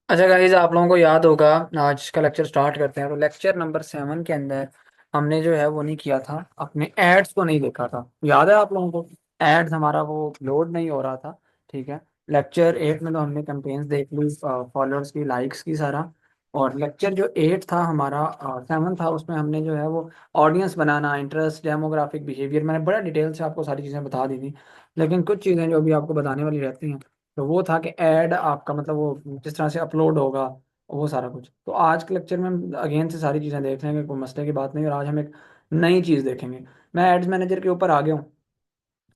अच्छा गाइज, आप लोगों को याद होगा। आज का लेक्चर स्टार्ट करते हैं। तो लेक्चर नंबर 7 के अंदर हमने जो है वो नहीं किया था, अपने एड्स को नहीं देखा था। याद है आप लोगों को? एड्स हमारा वो लोड नहीं हो रहा था। ठीक है। लेक्चर 8 में तो हमने कैंपेन्स देख ली, फॉलोअर्स की, लाइक्स की, सारा। और लेक्चर जो 8 था हमारा, 7 था, उसमें हमने जो है वो ऑडियंस बनाना, इंटरेस्ट, डेमोग्राफिक, बिहेवियर, मैंने बड़ा डिटेल से आपको सारी चीज़ें बता दी थी। लेकिन कुछ चीज़ें जो अभी आपको बताने वाली रहती हैं, तो वो था कि ऐड आपका मतलब वो किस तरह से अपलोड होगा, वो सारा कुछ। तो आज के लेक्चर में हम अगेन से सारी चीज़ें देख लेंगे, कोई मसले की बात नहीं। और आज हम एक नई चीज़ देखेंगे। मैं एड्स मैनेजर के ऊपर आ गया हूँ।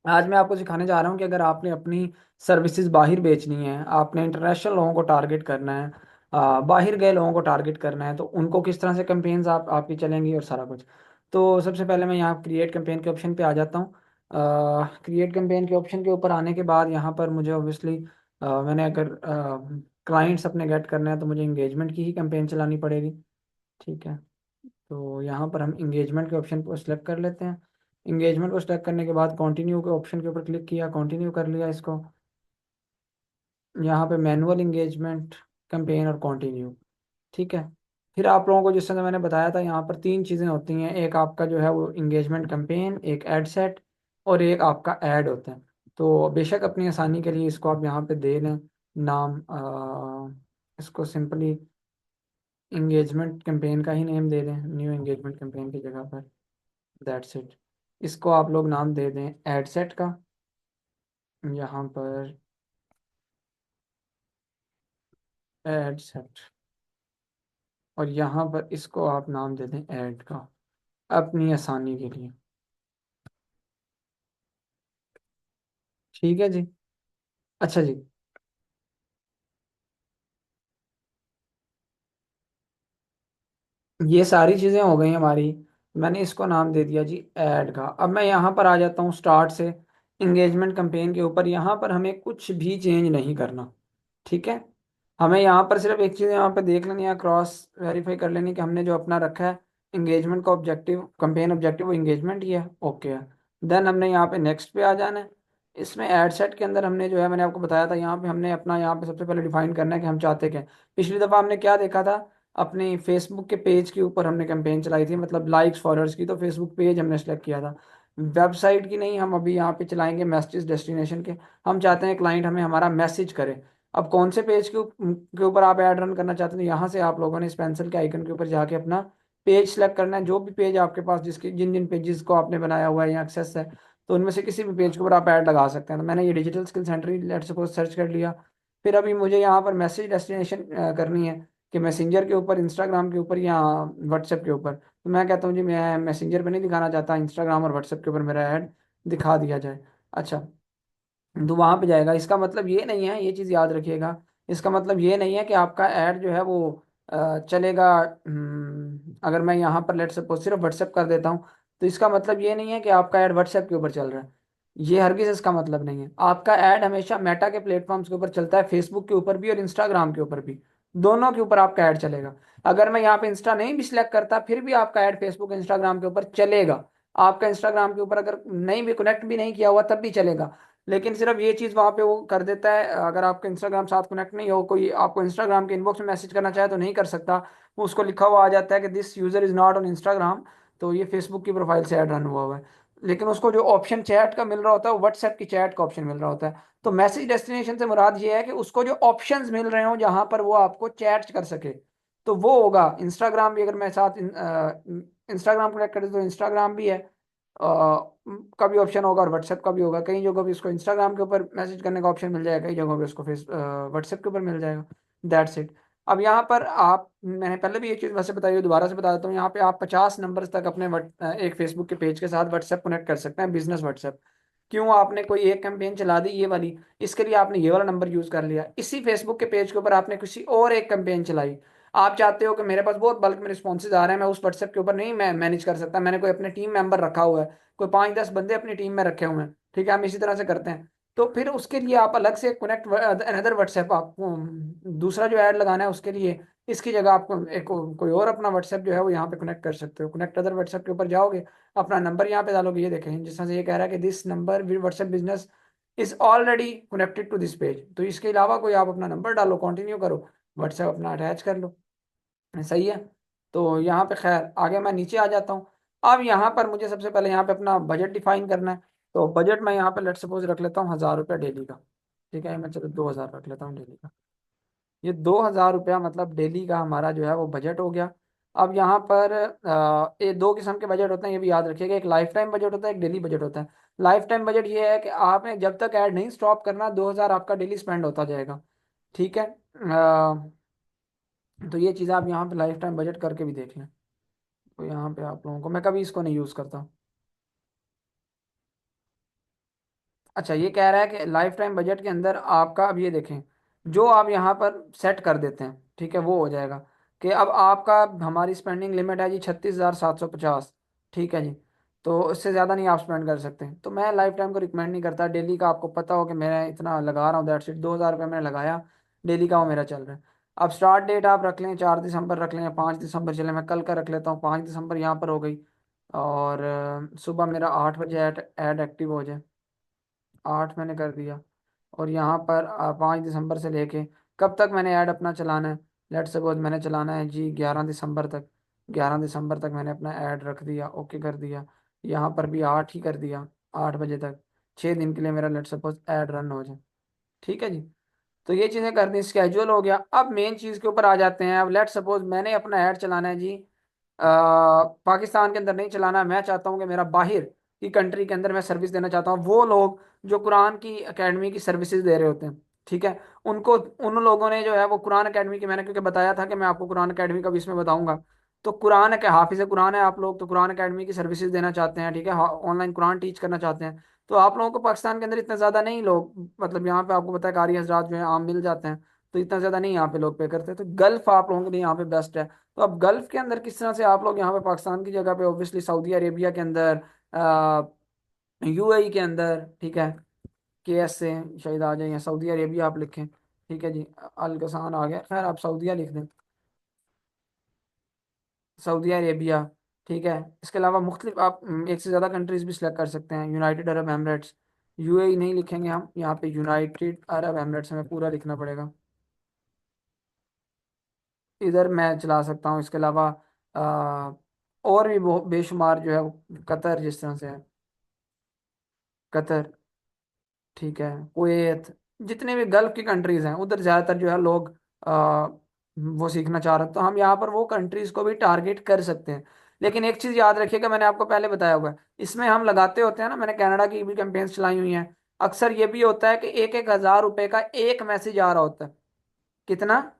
आज मैं आपको सिखाने जा रहा हूँ कि अगर आपने अपनी सर्विसेज बाहर बेचनी है, आपने इंटरनेशनल लोगों को टारगेट करना है, बाहर गए लोगों को टारगेट करना है, तो उनको किस तरह से कैंपेन्स आपकी चलेंगी और सारा कुछ। तो सबसे पहले मैं यहाँ क्रिएट कैंपेन के ऑप्शन पे आ जाता हूँ। क्रिएट कैंपेन के ऑप्शन के ऊपर आने के बाद यहाँ पर मुझे ऑब्वियसली, मैंने अगर क्लाइंट्स अपने गेट करने हैं तो मुझे इंगेजमेंट की ही कैंपेन चलानी पड़ेगी। ठीक है। तो यहाँ पर हम इंगेजमेंट के ऑप्शन को सिलेक्ट कर लेते हैं। इंगेजमेंट को सिलेक्ट करने के बाद कंटिन्यू के ऑप्शन के ऊपर क्लिक किया, कंटिन्यू कर लिया इसको। यहाँ पे मैनुअल इंगेजमेंट, कैंपेन और कंटिन्यू। ठीक है। फिर आप लोगों को जिस तरह मैंने बताया था, यहाँ पर तीन चीज़ें होती हैं। एक आपका जो है वो इंगेजमेंट कैंपेन, एक एड सेट, और एक आपका ऐड होता है। तो बेशक अपनी आसानी के लिए इसको आप यहाँ पे दे लें नाम, इसको सिंपली इंगेजमेंट कैंपेन का ही नेम दे दें, न्यू इंगेजमेंट कैंपेन की जगह पर। That's it. इसको आप लोग नाम दे दें एड सेट का, यहाँ पर एड सेट। और यहाँ पर इसको आप नाम दे दें ऐड का, अपनी आसानी के लिए। ठीक है जी। अच्छा जी। ये सारी चीज़ें हो गई हमारी। मैंने इसको नाम दे दिया जी ऐड का। अब मैं यहाँ पर आ जाता हूँ स्टार्ट से इंगेजमेंट कैंपेन के ऊपर। यहाँ पर हमें कुछ भी चेंज नहीं करना। ठीक है। हमें यहाँ पर सिर्फ एक चीज़ यहाँ पे देख लेनी है, क्रॉस वेरीफाई कर लेनी कि हमने जो अपना रखा है इंगेजमेंट का ऑब्जेक्टिव, कैंपेन ऑब्जेक्टिव, वो इंगेजमेंट ही है। ओके है। देन हमने यहाँ पे नेक्स्ट पे आ जाना है। इसमें एड सेट के अंदर हमने जो है, मैंने आपको बताया था, यहाँ पे हमने अपना यहाँ पे सबसे पहले डिफाइन करना है कि हम चाहते क्या हैं। पिछली दफ़ा हमने क्या देखा था, अपने फेसबुक के पेज के ऊपर हमने कैंपेन चलाई थी, मतलब लाइक्स फॉलोअर्स की, तो फेसबुक पेज हमने सेलेक्ट किया था, वेबसाइट की नहीं। हम अभी यहाँ पे चलाएंगे मैसेज डेस्टिनेशन के। हम चाहते हैं क्लाइंट हमें हमारा मैसेज करे। अब कौन से पेज के ऊपर आप ऐड रन करना चाहते हैं, तो यहाँ से आप लोगों ने इस पेंसिल के आइकन के ऊपर जाके अपना पेज सेलेक्ट करना है। जो भी पेज आपके पास, जिसके जिन जिन पेजेस को आपने बनाया हुआ है या एक्सेस है, तो उनमें से किसी भी पेज के ऊपर आप ऐड लगा सकते हैं। तो मैंने ये digital skill centre he let's suppose search कर लिया। फिर अभी मुझे यहाँ पर मैसेज डेस्टिनेशन करनी है कि मैसेंजर के ऊपर, इंस्टाग्राम के ऊपर, या व्हाट्सएप के ऊपर। तो मैं कहता हूँ जी मैं मैसेंजर पर नहीं दिखाना चाहता, इंस्टाग्राम और व्हाट्सएप के ऊपर मेरा ऐड दिखा दिया जाए। अच्छा। तो वहां पे जाएगा। इसका मतलब ये नहीं है, ये चीज याद रखिएगा, इसका मतलब ये नहीं है कि आपका ऐड जो है वो चलेगा। अगर मैं यहाँ पर लेट सपोज सिर्फ व्हाट्सएप कर देता हूँ, तो इसका मतलब ये नहीं है कि आपका ऐड व्हाट्सएप के ऊपर चल रहा है। ये हरगिज इसका मतलब नहीं है। आपका ऐड हमेशा मेटा के प्लेटफॉर्म्स के ऊपर चलता है, फेसबुक के ऊपर भी और इंस्टाग्राम के ऊपर भी। दोनों के ऊपर आपका ऐड चलेगा। अगर मैं यहाँ पे इंस्टा नहीं भी सिलेक्ट करता, फिर भी आपका ऐड फेसबुक, इंस्टाग्राम के ऊपर चलेगा। आपका इंस्टाग्राम के ऊपर अगर नहीं भी कनेक्ट भी नहीं किया हुआ तब भी चलेगा। लेकिन सिर्फ ये चीज़ वहाँ पे वो कर देता है, अगर आपका इंस्टाग्राम साथ कनेक्ट नहीं हो, कोई आपको इंस्टाग्राम के इनबॉक्स में मैसेज करना चाहे तो नहीं कर सकता। वो उसको लिखा हुआ आ जाता है कि this user is not on Instagram. तो ये फेसबुक की प्रोफाइल से ऐड रन हुआ है। लेकिन उसको जो ऑप्शन चैट का मिल रहा होता है, वो व्हाट्सएप की चैट का ऑप्शन मिल रहा होता है। तो मैसेज डेस्टिनेशन से मुराद ये है कि उसको जो ऑप्शंस मिल रहे हो जहां पर वो आपको चैट कर सके, तो वो होगा। इंस्टाग्राम भी अगर मैं साथ इंस्टाग्राम कनेक्ट कर दूं तो इंस्टाग्राम भी है, का भी ऑप्शन होगा, और व्हाट्सएप का भी होगा। कई जगहों पे इसको इंस्टाग्राम के ऊपर मैसेज करने का ऑप्शन मिल जाएगा, कई जगहों पे इसको फेस व्हाट्सएप के ऊपर मिल जाएगा। That's it. अब यहाँ पर आप, मैंने पहले भी ये चीज़ वैसे बताई है, दोबारा से बता देता हूँ। यहाँ पे आप 50 नंबर तक अपने एक फेसबुक के पेज के साथ व्हाट्सएप कनेक्ट कर सकते हैं, बिजनेस व्हाट्सएप। क्यों? आपने कोई एक कैंपेन चला दी ये वाली, इसके लिए आपने ये वाला नंबर यूज कर लिया। इसी फेसबुक के पेज के ऊपर आपने किसी और एक कैंपेन चलाई। आप चाहते हो कि मेरे पास बहुत बल्क में रिस्पॉन्सेज आ रहे हैं, मैं उस व्हाट्सएप के ऊपर नहीं मैं मैनेज कर सकता, मैंने कोई अपने टीम मेंबर रखा हुआ है, कोई 5-10 बंदे अपनी टीम में रखे हुए हैं। ठीक है, हम इसी तरह से करते हैं। तो फिर उसके लिए आप अलग से कनेक्ट अनदर व्हाट्सएप, आपको दूसरा जो ऐड लगाना है उसके लिए, इसकी जगह आपको एक कोई और अपना व्हाट्सएप जो है वो यहाँ पे कनेक्ट कर सकते हो। कनेक्ट अदर व्हाट्सएप के ऊपर जाओगे, अपना नंबर यहाँ पे डालोगे, ये देखें जिस तरह से ये कह रहा है कि this number WhatsApp business is already connected to this page. तो इसके अलावा कोई आप अपना नंबर डालो, कंटिन्यू करो, व्हाट्सएप अपना अटैच कर लो। सही है। तो यहाँ पे खैर आगे मैं नीचे आ जाता हूँ। अब यहाँ पर मुझे सबसे पहले यहाँ पे अपना बजट डिफाइन करना है। तो बजट मैं यहाँ पे लेट सपोज रख लेता हूँ 1000 रुपया डेली का। ठीक है, मैं चलो 2000 रख लेता हूँ डेली का। ये 2000 रुपया मतलब डेली का हमारा जो है वो बजट हो गया। अब यहाँ पर ये दो किस्म के बजट होते हैं, ये भी याद रखिएगा। एक लाइफ टाइम बजट होता है, एक डेली बजट होता है। लाइफ टाइम बजट ये है कि आपने जब तक ऐड नहीं स्टॉप करना, 2000 आपका डेली स्पेंड होता जाएगा। ठीक है। तो ये चीज़ आप यहाँ पे लाइफ टाइम बजट करके भी देख लें। तो यहाँ पे आप लोगों को, मैं कभी इसको नहीं यूज़ करता। अच्छा, ये कह रहा है कि लाइफ टाइम बजट के अंदर आपका, अब ये देखें, जो आप यहाँ पर सेट कर देते हैं, ठीक है, वो हो जाएगा कि अब आपका, हमारी स्पेंडिंग लिमिट है जी 36,750। ठीक है जी। तो इससे ज़्यादा नहीं आप स्पेंड कर सकते। तो मैं लाइफ टाइम को रिकमेंड नहीं करता। डेली का आपको पता हो कि मैं इतना लगा रहा हूँ, दैट्स इट। 2000 रुपये मैंने लगाया, डेली का वो मेरा चल रहा है। अब स्टार्ट डेट आप रख लें 4 दिसंबर रख लें या 5 दिसंबर, चले मैं कल का रख लेता हूँ, 5 दिसंबर यहाँ पर हो गई। और सुबह मेरा 8 बजे ऐड एक्टिव हो जाए, 8 मैंने कर दिया। और यहाँ पर 5 दिसंबर से लेके कब तक मैंने ऐड अपना चलाना है? लेट सपोज मैंने चलाना है जी 11 दिसंबर तक। 11 दिसंबर तक मैंने अपना ऐड रख दिया, ओके कर दिया। यहाँ पर भी 8 ही कर दिया, 8 बजे तक। 6 दिन के लिए मेरा लेट सपोज ऐड रन हो जाए। ठीक है जी। तो ये चीज़ें कर दी, स्केजुअल हो गया। अब मेन चीज़ के ऊपर आ जाते हैं। अब लेट सपोज मैंने अपना ऐड चलाना है जी पाकिस्तान के अंदर नहीं चलाना, मैं चाहता हूँ कि मेरा बाहर की कंट्री के अंदर मैं सर्विस देना चाहता हूँ। वो लोग जो कुरान की एकेडमी की सर्विसेज दे रहे होते हैं, ठीक है, उनको, उन लोगों ने जो है वो कुरान एकेडमी की, मैंने क्योंकि बताया था कि मैं आपको कुरान एकेडमी का भी इसमें बताऊंगा। तो कुरान के हाफिज कुरान है आप लोग, तो कुरान एकेडमी की सर्विसेज देना चाहते हैं, ठीक है, ऑनलाइन कुरान टीच करना चाहते हैं। तो आप लोगों को पाकिस्तान के अंदर इतना ज़्यादा नहीं लोग, मतलब यहाँ पे आपको पता है कारी हजरात जो है आम मिल जाते हैं। तो इतना ज़्यादा नहीं यहाँ पे लोग पे करते। तो गल्फ आप लोगों के लिए यहाँ पे बेस्ट है। तो अब गल्फ के अंदर किस तरह से आप लोग यहाँ पे पाकिस्तान की जगह पे ऑब्वियसली सऊदी अरेबिया के अंदर, यूएई के अंदर, ठीक है, के एस से शायद आ जाए, या सऊदी अरेबिया आप लिखें। ठीक है जी। अल कसान आ गया, खैर आप सऊदिया लिख दें, सऊदी अरेबिया। ठीक है। इसके अलावा मुख्तलिफ आप एक से ज़्यादा कंट्रीज भी सिलेक्ट कर सकते हैं, यूनाइटेड अरब एमरेट्स। यूएई नहीं लिखेंगे हम यहाँ पे, यूनाइटेड अरब एमरेट्स हमें पूरा लिखना पड़ेगा। इधर मैं चला सकता हूँ। इसके अलावा आ, और भी बहुत बेशुमार जो है कतर जिस तरह से है, कतर, ठीक है, कुवैत, जितने भी गल्फ की कंट्रीज हैं उधर ज़्यादातर जो है लोग वो सीखना चाह रहे हैं। तो हम यहाँ पर वो कंट्रीज को भी टारगेट कर सकते हैं। लेकिन एक चीज़ याद रखिएगा, मैंने आपको पहले बताया हुआ है, इसमें हम लगाते होते हैं ना, मैंने कनाडा की भी कैंपेन्स चलाई हुई हैं। अक्सर ये भी होता है कि 1-1 हज़ार रुपए का एक मैसेज आ रहा होता है। कितना?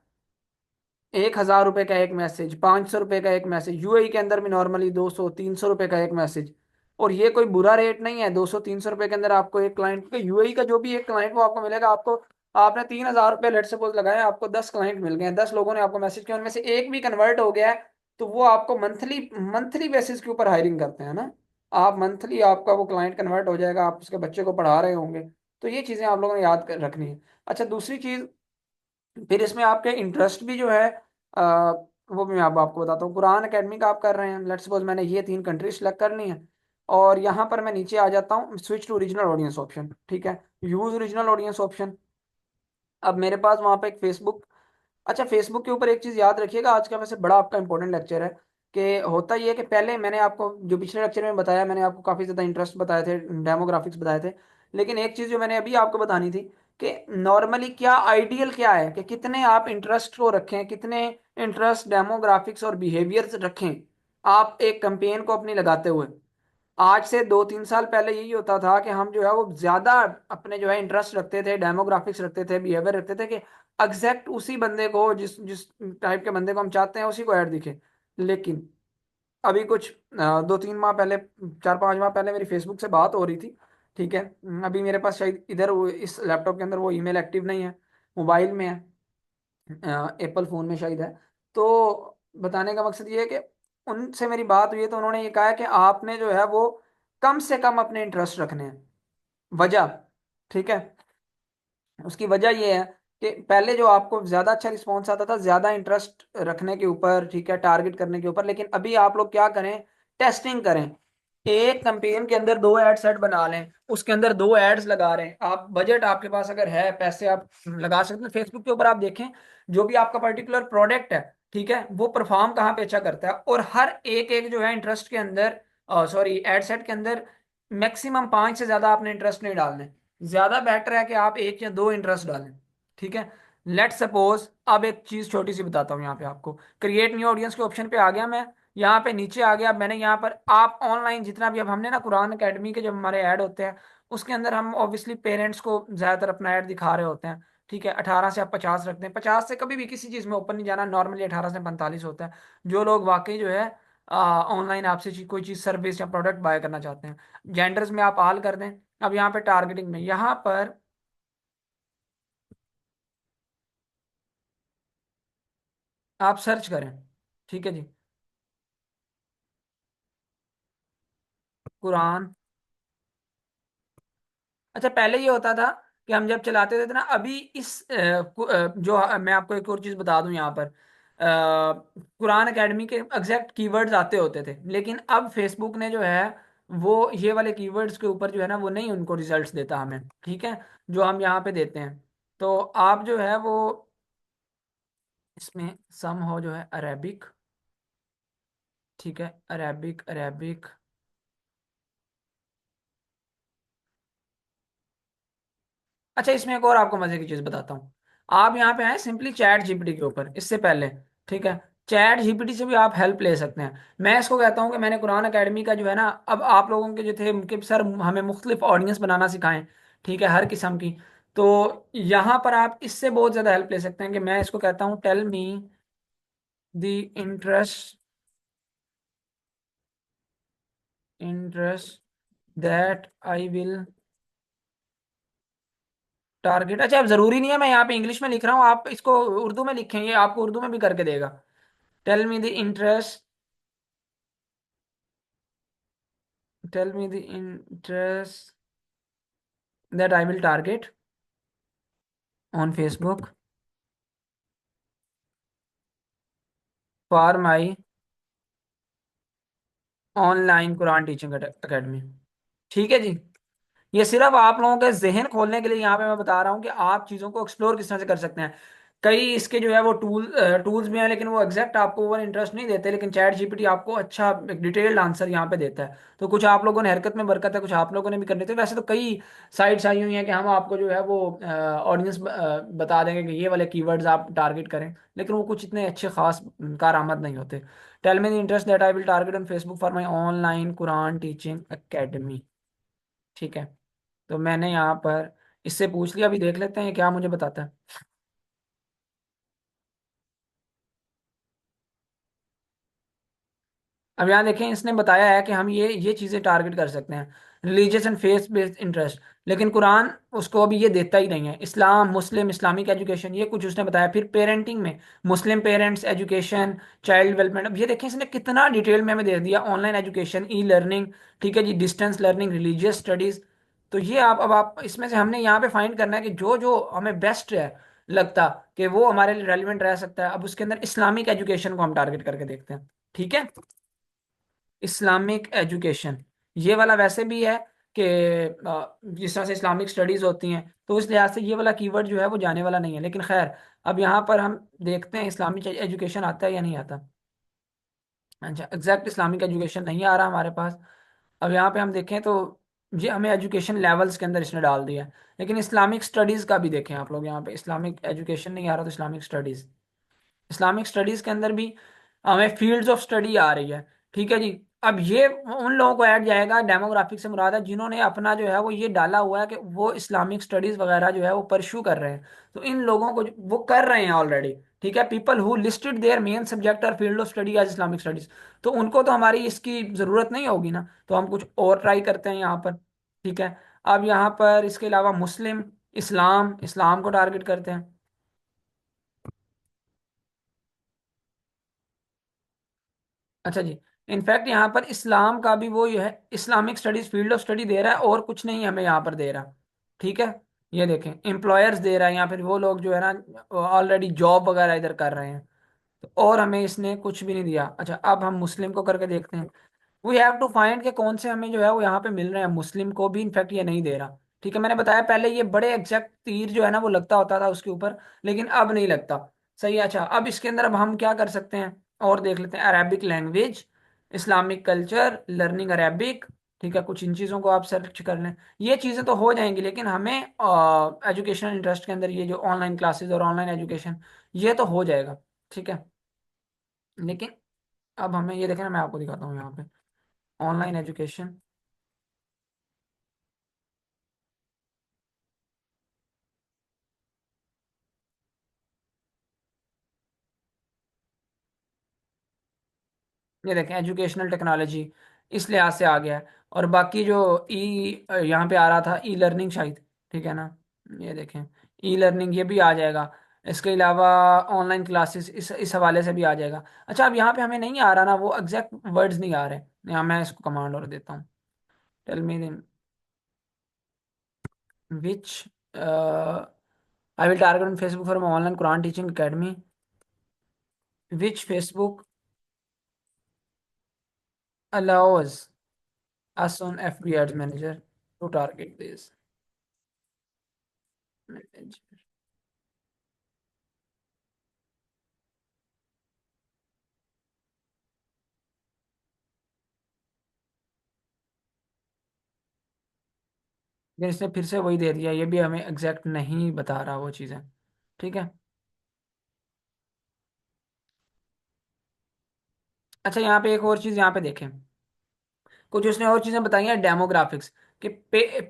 1 हज़ार रुपए का एक मैसेज, 500 रुपए का एक मैसेज। यूएई के अंदर भी नॉर्मली 200-300 रुपए का एक मैसेज। और ये कोई बुरा रेट नहीं है, 200-300 रुपए के अंदर आपको एक क्लाइंट का, यूएई का जो भी एक क्लाइंट वो आपको मिलेगा। आपको, आपने 3000 रुपये लेट सपोज लगाए, आपको 10 क्लाइंट मिल गए हैं, 10 लोगों ने आपको मैसेज किया, उनमें से एक भी कन्वर्ट हो गया है। तो वो आपको मंथली मंथली बेसिस के ऊपर हायरिंग करते हैं ना। आप मंथली, आपका वो क्लाइंट कन्वर्ट हो जाएगा, आप उसके बच्चे को पढ़ा रहे होंगे। तो ये चीज़ें आप लोगों ने रखनी है। अच्छा, दूसरी चीज़, फिर इसमें आपके इंटरेस्ट भी जो है, आ, वो भी मैं आपको बताता हूँ। कुरान एकेडमी का आप कर रहे हैं, लेट्स सपोज मैंने ये 3 कंट्री सेलेक्ट करनी है। और यहाँ पर मैं नीचे आ जाता हूँ, switch to original audience option, ठीक है, यूज ओरिजिनल ऑडियंस ऑप्शन। अब मेरे पास वहाँ पे एक फेसबुक, अच्छा फेसबुक के ऊपर एक चीज़ याद रखिएगा, आज का वैसे बड़ा आपका इंपॉर्टेंट लेक्चर है। कि होता ये है कि पहले मैंने आपको जो पिछले लेक्चर में बताया, मैंने आपको काफ़ी ज़्यादा इंटरेस्ट बताए थे, डेमोग्राफिक्स बताए थे। लेकिन एक चीज़ जो मैंने अभी आपको बतानी थी, कि नॉर्मली क्या आइडियल क्या है, कि कितने आप इंटरेस्ट को रखें, कितने इंटरेस्ट, डेमोग्राफिक्स और बिहेवियर्स रखें आप एक कंपेन को अपनी लगाते हुए। आज से 2-3 साल पहले यही होता था कि हम जो है वो ज्यादा अपने जो है इंटरेस्ट रखते थे, डेमोग्राफिक्स रखते थे, बिहेवियर रखते थे, कि एग्जैक्ट उसी बंदे को, जिस जिस टाइप के बंदे को हम चाहते हैं उसी को ऐड दिखे। लेकिन अभी कुछ 2-3 माह पहले, 4-5 माह पहले मेरी फेसबुक से बात हो रही थी। ठीक है। अभी मेरे पास शायद इधर इस लैपटॉप के अंदर वो ईमेल एक्टिव नहीं है, मोबाइल में है, एप्पल फ़ोन में शायद है। तो बताने का मकसद ये है कि उनसे मेरी बात हुई है, तो उन्होंने ये कहा है कि आपने जो है वो कम से कम अपने इंटरेस्ट रखने हैं। वजह, ठीक है, उसकी वजह ये है कि पहले जो आपको ज़्यादा अच्छा रिस्पॉन्स आता था, ज़्यादा इंटरेस्ट रखने के ऊपर, ठीक है, टारगेट करने के ऊपर। लेकिन अभी आप लोग क्या करें, टेस्टिंग करें। एक कैंपेन के अंदर दो एड सेट बना लें, उसके अंदर दो एड्स लगा रहे हैं आप, बजट आपके पास अगर है, पैसे आप लगा सकते हैं फेसबुक के ऊपर। आप देखें जो भी आपका पर्टिकुलर प्रोडक्ट है, ठीक है, वो परफॉर्म कहाँ पे अच्छा करता है, और हर एक एक जो है इंटरेस्ट के अंदर, सॉरी एड सेट के अंदर मैक्सिमम पांच से ज्यादा आपने इंटरेस्ट नहीं डालने। ज्यादा बेटर है कि आप एक या दो इंटरेस्ट डालें, ठीक है। लेट सपोज, अब एक चीज छोटी सी बताता हूँ यहाँ पे आपको, क्रिएट न्यू ऑडियंस के ऑप्शन पे आ गया मैं, यहाँ पे नीचे आ गया मैंने, यहाँ पर आप ऑनलाइन जितना भी, अब हमने ना कुरान एकेडमी के जब हमारे ऐड होते हैं, उसके अंदर हम ऑब्वियसली पेरेंट्स को ज्यादातर अपना ऐड दिखा रहे होते हैं, ठीक है। 18 से आप 50 रखते हैं, 50 से कभी भी किसी चीज में ऊपर नहीं जाना, नॉर्मली 18 से 45 होता है। जो लोग वाकई जो है ऑनलाइन आपसे कोई चीज सर्विस या प्रोडक्ट बाय करना चाहते हैं, जेंडर्स में आप आल कर दें। अब यहाँ पे टारगेटिंग में, यहाँ पर आप सर्च करें, ठीक है जी, कुरान। अच्छा पहले ये होता था कि हम जब चलाते थे ना, अभी इस मैं आपको एक और चीज बता दूं यहाँ पर, कुरान एकेडमी के एग्जैक्ट कीवर्ड्स आते होते थे, लेकिन अब फेसबुक ने जो है वो ये वाले कीवर्ड्स के ऊपर जो है ना, वो नहीं उनको रिजल्ट्स देता हमें, ठीक है, जो हम यहाँ पे देते हैं। तो आप जो है वो इसमें सम हो जो है अरेबिक, ठीक है, अरेबिक अरेबिक। अच्छा इसमें एक और आपको मजे की चीज बताता हूँ। आप यहाँ पे आए सिंपली चैट जीपीटी के ऊपर, इससे पहले, ठीक है, चैट जीपीटी से भी आप हेल्प ले सकते हैं। मैं इसको कहता हूँ कि मैंने कुरान एकेडमी का जो है ना, अब आप लोगों के जो थे उनके सर हमें मुख्तलिफ ऑडियंस बनाना सिखाएं, ठीक है, हर किस्म की। तो यहाँ पर आप इससे बहुत ज़्यादा हेल्प ले सकते हैं कि मैं इसको कहता हूँ tell me the interest, interest that I will target. अच्छा अब जरूरी नहीं है मैं यहाँ पे इंग्लिश में लिख रहा हूँ, आप इसको उर्दू में लिखें, ये आपको उर्दू में भी करके देगा। Tell me the interest, tell me the interest that I will target on Facebook for my online Quran teaching academy, ठीक है जी। ये सिर्फ आप लोगों के जहन खोलने के लिए यहाँ पे मैं बता रहा हूँ कि आप चीज़ों को एक्सप्लोर किस तरह से कर सकते हैं। कई इसके जो है वो टूल्स भी हैं, लेकिन वो एग्जैक्ट आपको ओवर इंटरेस्ट नहीं देते, लेकिन चैट जीपीटी आपको अच्छा डिटेल्ड आंसर यहाँ पे देता है। तो कुछ आप लोगों ने हरकत में बरकत है, कुछ आप लोगों ने भी करने थे। वैसे तो कई साइट्स आई हुई हैं कि हम आपको जो है वो ऑडियंस बता देंगे कि ये वाले कीवर्ड्स आप टारगेट करें, लेकिन वो कुछ इतने अच्छे खास कारआमद नहीं होते। Tell me the interest that I will target on Facebook for my online Quran teaching academy, ठीक है। तो मैंने यहाँ पर इससे पूछ लिया, अभी देख लेते हैं ये क्या मुझे बताता है। अब यहाँ देखें इसने बताया है कि हम ये चीज़ें टारगेट कर सकते हैं, religious and faith based interest, लेकिन कुरान उसको अभी ये देता ही नहीं है। इस्लाम, मुस्लिम, इस्लामिक एजुकेशन, ये कुछ उसने बताया। फिर पेरेंटिंग में मुस्लिम पेरेंट्स एजुकेशन, चाइल्ड डेवलपमेंट, अब ये देखें इसने कितना डिटेल में हमें दे दिया, ऑनलाइन एजुकेशन, ई लर्निंग, ठीक है जी, डिस्टेंस लर्निंग, रिलीजियस स्टडीज। तो ये आप, अब आप इसमें से हमने यहाँ पे फाइंड करना है कि जो जो हमें बेस्ट है लगता कि वो हमारे लिए रेलिवेंट रह सकता है। अब उसके अंदर इस्लामिक एजुकेशन को हम टारगेट करके देखते हैं, ठीक है। इस्लामिक एजुकेशन ये वाला वैसे भी है कि जिस तरह से इस्लामिक स्टडीज होती हैं, तो उस लिहाज से ये वाला कीवर्ड जो है वो जाने वाला नहीं है, लेकिन खैर अब यहाँ पर हम देखते हैं इस्लामिक एजुकेशन आता है या नहीं आता। अच्छा एग्जैक्ट इस्लामिक एजुकेशन नहीं आ रहा हमारे पास। अब यहाँ पे हम देखें तो ये हमें एजुकेशन लेवल्स के अंदर इसने डाल दिया है, लेकिन इस्लामिक स्टडीज़ का भी देखें आप लोग, यहाँ पे इस्लामिक एजुकेशन नहीं आ रहा, तो इस्लामिक स्टडीज़, इस्लामिक स्टडीज के अंदर भी हमें फील्ड्स ऑफ स्टडी आ रही है, ठीक है जी। अब ये उन लोगों को ऐड जाएगा, डेमोग्राफिक से मुराद है जिन्होंने अपना जो है वो ये डाला हुआ है कि वो इस्लामिक स्टडीज वगैरह जो है वो परस्यू कर रहे हैं। तो इन लोगों को वो कर रहे हैं ऑलरेडी, ठीक है, people who listed their main subject और field of study as Islamic studies. तो उनको तो हमारी इसकी जरूरत नहीं होगी ना, तो हम कुछ और ट्राई करते हैं यहाँ पर, ठीक है। अब यहाँ पर इसके अलावा मुस्लिम, इस्लाम, इस्लाम को टारगेट करते हैं। अच्छा जी, इनफैक्ट यहाँ पर इस्लाम का भी वो ये है, Islamic studies field of study दे रहा है, और कुछ नहीं हमें यहाँ पर दे रहा, ठीक है। ये देखें एम्प्लॉयर्स दे रहा है, या फिर वो लोग जो है ना ऑलरेडी जॉब वगैरह इधर कर रहे हैं, तो और हमें इसने कुछ भी नहीं दिया। अच्छा अब हम मुस्लिम को करके देखते हैं। वी हैव टू फाइंड के कौन से हमें जो है वो यहाँ पे मिल रहे हैं। मुस्लिम को भी इनफैक्ट ये नहीं दे रहा। ठीक है, मैंने बताया पहले ये बड़े एग्जैक्ट तीर जो है ना वो लगता होता था उसके ऊपर, लेकिन अब नहीं लगता। सही है। अच्छा, अब इसके अंदर अब हम क्या कर सकते हैं और देख लेते हैं। Arabic language, Islamic culture, learning Arabic. ठीक है, कुछ इन चीज़ों को आप सर्च कर लें। ये चीज़ें तो हो जाएंगी, लेकिन हमें एजुकेशनल इंटरेस्ट के अंदर ये जो ऑनलाइन क्लासेस और ऑनलाइन एजुकेशन, ये तो हो जाएगा। ठीक है, लेकिन अब हमें ये देखना, मैं आपको दिखाता हूँ यहाँ पे ऑनलाइन एजुकेशन। ये देखें एजुकेशनल टेक्नोलॉजी इस लिहाज से आ गया है। और बाकी जो ई यहाँ पे आ रहा था ई लर्निंग शायद, ठीक है ना, ये देखें ई लर्निंग ये भी आ जाएगा। इसके अलावा ऑनलाइन क्लासेस इस हवाले से भी आ जाएगा। अच्छा, अब यहाँ पे हमें नहीं आ रहा ना, वो एग्जैक्ट वर्ड्स नहीं आ रहे। यहाँ मैं इसको कमांड और देता हूँ। Tell me which I will target on Facebook for online Quran teaching academy. Which Facebook allows us on FB Ads Manager to target this. लेकिन इसने फिर से वही दे दिया, ये भी हमें एग्जैक्ट नहीं बता रहा वो चीज़ें। ठीक है। अच्छा, यहाँ पे एक और चीज़ यहाँ पे देखें, कुछ उसने और चीज़ें बताई हैं डेमोग्राफिक्स कि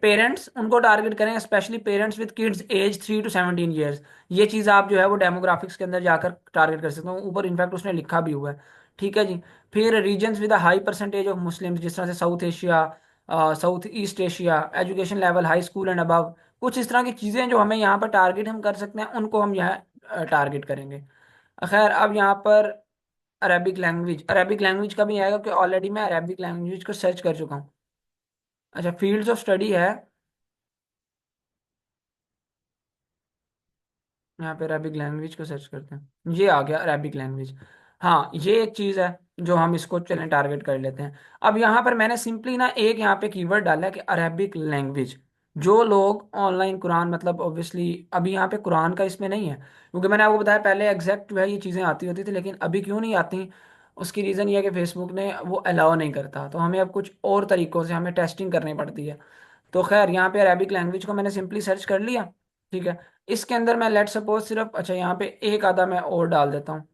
पेरेंट्स उनको टारगेट करें, specially parents with kids age 3 to 17 years. ये चीज़ आप जो है वो डेमोग्राफिक्स के अंदर जाकर टारगेट कर सकते हो, ऊपर इनफैक्ट उसने लिखा भी हुआ है। ठीक है जी। फिर reasons with high percentage of Muslims, जिस तरह से South Asia, South East Asia, education level high school and above, कुछ इस तरह की चीज़ें जो हमें यहाँ पर टारगेट हम कर सकते हैं, उनको हम यहाँ टारगेट करेंगे। खैर, अब यहाँ पर अरेबिक लैंग्वेज का भी आएगा कि ऑलरेडी मैं अरेबिक लैंग्वेज को सर्च कर चुका हूँ। अच्छा, फील्ड्स ऑफ स्टडी है यहाँ पे। अरेबिक लैंग्वेज को सर्च करते हैं, ये आ गया अरेबिक लैंग्वेज। हाँ, ये एक चीज़ है जो हम इसको चलें टारगेट कर लेते हैं। अब यहाँ पर मैंने सिंपली ना एक यहाँ पे कीवर्ड डाला है कि अरेबिक लैंग्वेज। जो लोग ऑनलाइन कुरान, मतलब ऑब्वियसली अभी यहाँ पे कुरान का इसमें नहीं है, क्योंकि मैंने आपको बताया पहले एग्जैक्ट जो है ये चीज़ें आती होती थी, लेकिन अभी क्यों नहीं आती, उसकी रीज़न ये है कि फेसबुक ने वो अलाउ नहीं करता, तो हमें अब कुछ और तरीक़ों से हमें टेस्टिंग करनी पड़ती है। तो खैर, यहाँ पे अरेबिक लैंग्वेज को मैंने सिंपली सर्च कर लिया। ठीक है, इसके अंदर मैं लेट सपोज सिर्फ, अच्छा यहाँ पे एक आधा मैं और डाल देता हूँ।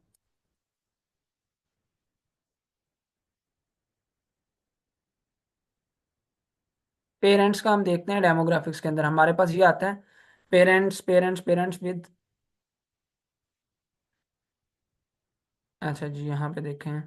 पेरेंट्स का हम देखते हैं, डेमोग्राफिक्स के अंदर हमारे पास ये आता है, पेरेंट्स पेरेंट्स पेरेंट्स विद। अच्छा जी, यहाँ पे देखें,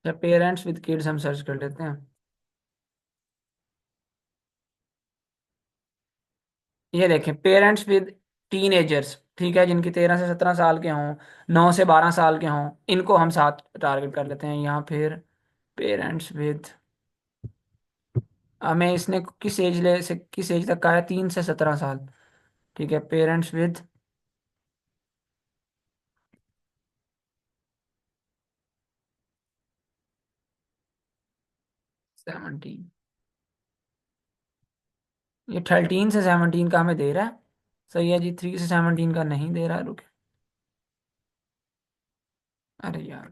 जब पेरेंट्स विद किड्स हम सर्च कर लेते हैं, ये देखें पेरेंट्स विद टीनेजर्स। ठीक है, जिनकी 13 से 17 साल के हों, 9 से 12 साल के हों, इनको हम साथ टारगेट कर लेते हैं। यहाँ फिर पेरेंट्स विद, हमें इसने किस एज तक का है, 3 से 17 साल। ठीक है, पेरेंट्स विद 17। ये 13 से 17 का हमें दे रहा है। सही है जी, 3 से 17 का नहीं दे रहा है, रुके। अरे यार,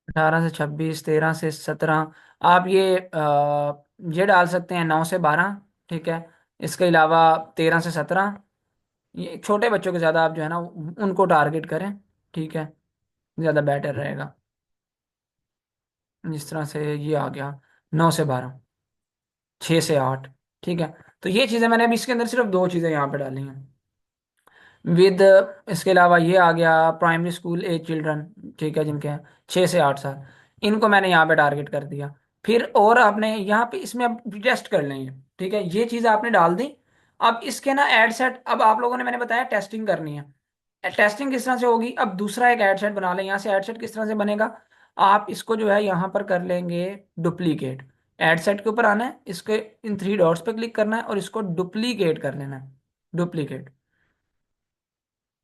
18 से 26, 13 से 17, आप ये डाल सकते हैं 9 से 12। ठीक है, इसके अलावा 13 से 17, ये छोटे बच्चों के ज़्यादा आप जो है ना उनको टारगेट करें। ठीक है, ज़्यादा बेटर रहेगा। जिस तरह से ये आ गया 9 से 12, 6 से 8। ठीक है, तो ये चीज़ें मैंने अभी इसके अंदर सिर्फ दो चीज़ें यहाँ पे डाली हैं विद। इसके अलावा ये आ गया प्राइमरी स्कूल एज चिल्ड्रन। ठीक है, जिनके हैं 6 से 8 साल, इनको मैंने यहाँ पे टारगेट कर दिया। फिर और आपने यहाँ पे इसमें अब टेस्ट कर लेंगे। ठीक है, ये चीज़ आपने डाल दी। अब इसके ना एड सेट, अब आप लोगों ने मैंने बताया टेस्टिंग करनी है। टेस्टिंग किस तरह से होगी, अब दूसरा एक एड सेट बना लें। यहाँ से एड सेट किस तरह से बनेगा, आप इसको जो है यहाँ पर कर लेंगे डुप्लीकेट। एड सेट के ऊपर आना है, इसके इन थ्री डॉट्स पे क्लिक करना है और इसको डुप्लीकेट कर लेना है। डुप्लीकेट,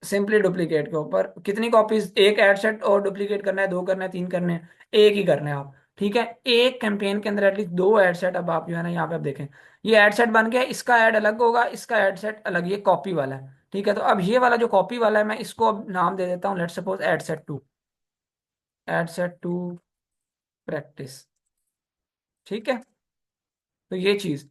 सिंपली डुप्लीकेट के ऊपर कितनी कॉपीज, एक एड सेट और डुप्लीकेट करना है, दो करना है, तीन करने हैं, एक ही करने हैं आप। ठीक है, एक कैंपेन के अंदर एटलीस्ट दो एड सेट, अब आप जो है ना यहाँ पे आप देखें, ये एड सेट बन गया, इसका ऐड अलग होगा, इसका एड सेट अलग, ये कॉपी वाला है। ठीक है, तो अब ये वाला जो कॉपी वाला है मैं इसको अब नाम दे देता हूँ, let's suppose ad set two. Ad set two practice. ठीक है, तो ये चीज,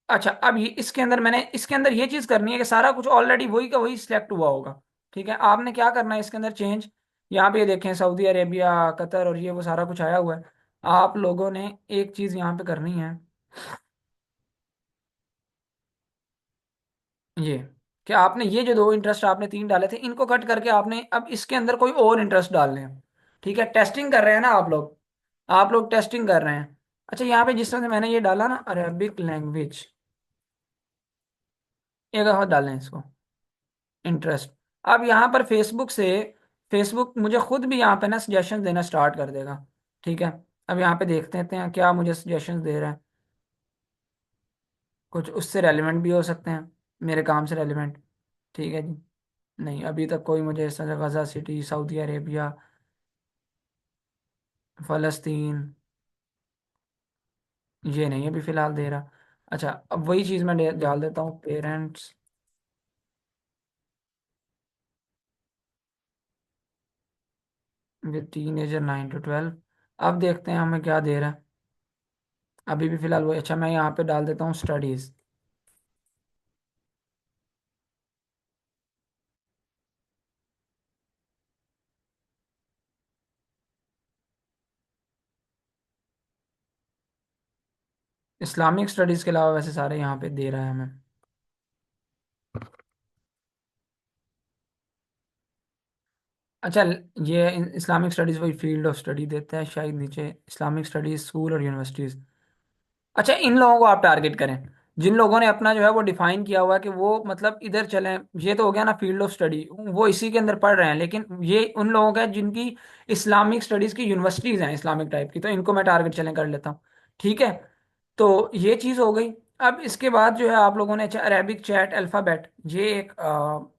अच्छा अब ये इसके अंदर मैंने इसके अंदर ये चीज करनी है कि सारा कुछ ऑलरेडी वही का वही सिलेक्ट हुआ होगा। ठीक है, आपने क्या करना है इसके अंदर चेंज, यहाँ पे ये देखें सऊदी अरेबिया, कतर और ये वो सारा कुछ आया हुआ है। आप लोगों ने एक चीज यहाँ पे करनी है, ये कि आपने ये जो दो इंटरेस्ट आपने तीन डाले थे इनको कट करके आपने अब इसके अंदर कोई और इंटरेस्ट डालने हैं। ठीक है, टेस्टिंग कर रहे हैं ना आप लोग, आप लोग टेस्टिंग कर रहे हैं। अच्छा यहाँ पे जिस तरह से मैंने ये डाला ना अरेबिक लैंग्वेज, एक दफा डालें इसको इंटरेस्ट। अब यहाँ पर फेसबुक से, फेसबुक मुझे खुद भी यहाँ पे ना सजेशन देना स्टार्ट कर देगा। ठीक है, अब यहाँ पे देखते हैं क्या मुझे सजेशन दे रहा है, कुछ उससे रेलिवेंट भी हो सकते हैं, मेरे काम से रेलिवेंट। ठीक है जी, नहीं अभी तक कोई मुझे इस तरह से गजा सिटी, सऊदी अरेबिया, फ़लस्तीन, ये नहीं अभी फ़िलहाल दे रहा। अच्छा अब वही चीज़ मैं डाल देता हूँ, पेरेंट्स विद टीनेजर 9 to 12। अब देखते हैं हमें क्या दे रहा है, अभी भी फ़िलहाल वही। अच्छा मैं यहाँ पे डाल देता हूँ स्टडीज़। इस्लामिक स्टडीज़ के अलावा वैसे सारे यहाँ पे दे रहा है हमें। अच्छा ये इस्लामिक स्टडीज़ वही फील्ड ऑफ स्टडी देता है शायद, नीचे इस्लामिक स्टडीज़ स्कूल और यूनिवर्सिटीज़। अच्छा इन लोगों को आप टारगेट करें, जिन लोगों ने अपना जो है वो डिफाइन किया हुआ है कि वो मतलब इधर चलें। ये तो हो गया ना फील्ड ऑफ स्टडी, वो इसी के अंदर पढ़ रहे हैं, लेकिन ये उन लोगों का है जिनकी इस्लामिक स्टडीज़ की यूनिवर्सिटीज़ हैं इस्लामिक टाइप की, तो इनको मैं टारगेट चलें कर लेता हूँ। ठीक है, तो ये चीज़ हो गई। अब इसके बाद जो है आप लोगों ने, अच्छा अरेबिक चैट अल्फ़ाबेट, ये एक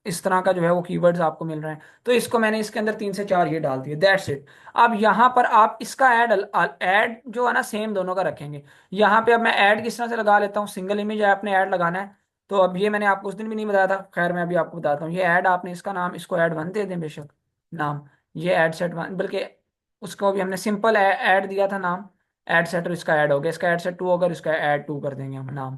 इस तरह का जो है वो कीवर्ड्स आपको मिल रहे हैं, तो इसको मैंने इसके अंदर तीन से चार ये डाल दिए, दैट्स इट। अब यहाँ पर आप इसका ऐड जो है ना सेम दोनों का रखेंगे। यहाँ पे अब मैं ऐड किस तरह से लगा लेता हूँ, सिंगल इमेज आपने ऐड लगाना है। तो अब ये मैंने आपको उस दिन भी नहीं बताया था, खैर मैं अभी आपको बताता हूँ। ये ऐड आपने इसका नाम, इसको ऐड वन दे दें बेशक नाम, ये ऐड सेट वन, बल्कि उसको भी हमने सिंपल ऐड दिया था नाम, ऐड सेट, और इसका ऐड हो गया, इसका ऐड सेट टू होगा, इसका ऐड टू कर देंगे हम नाम।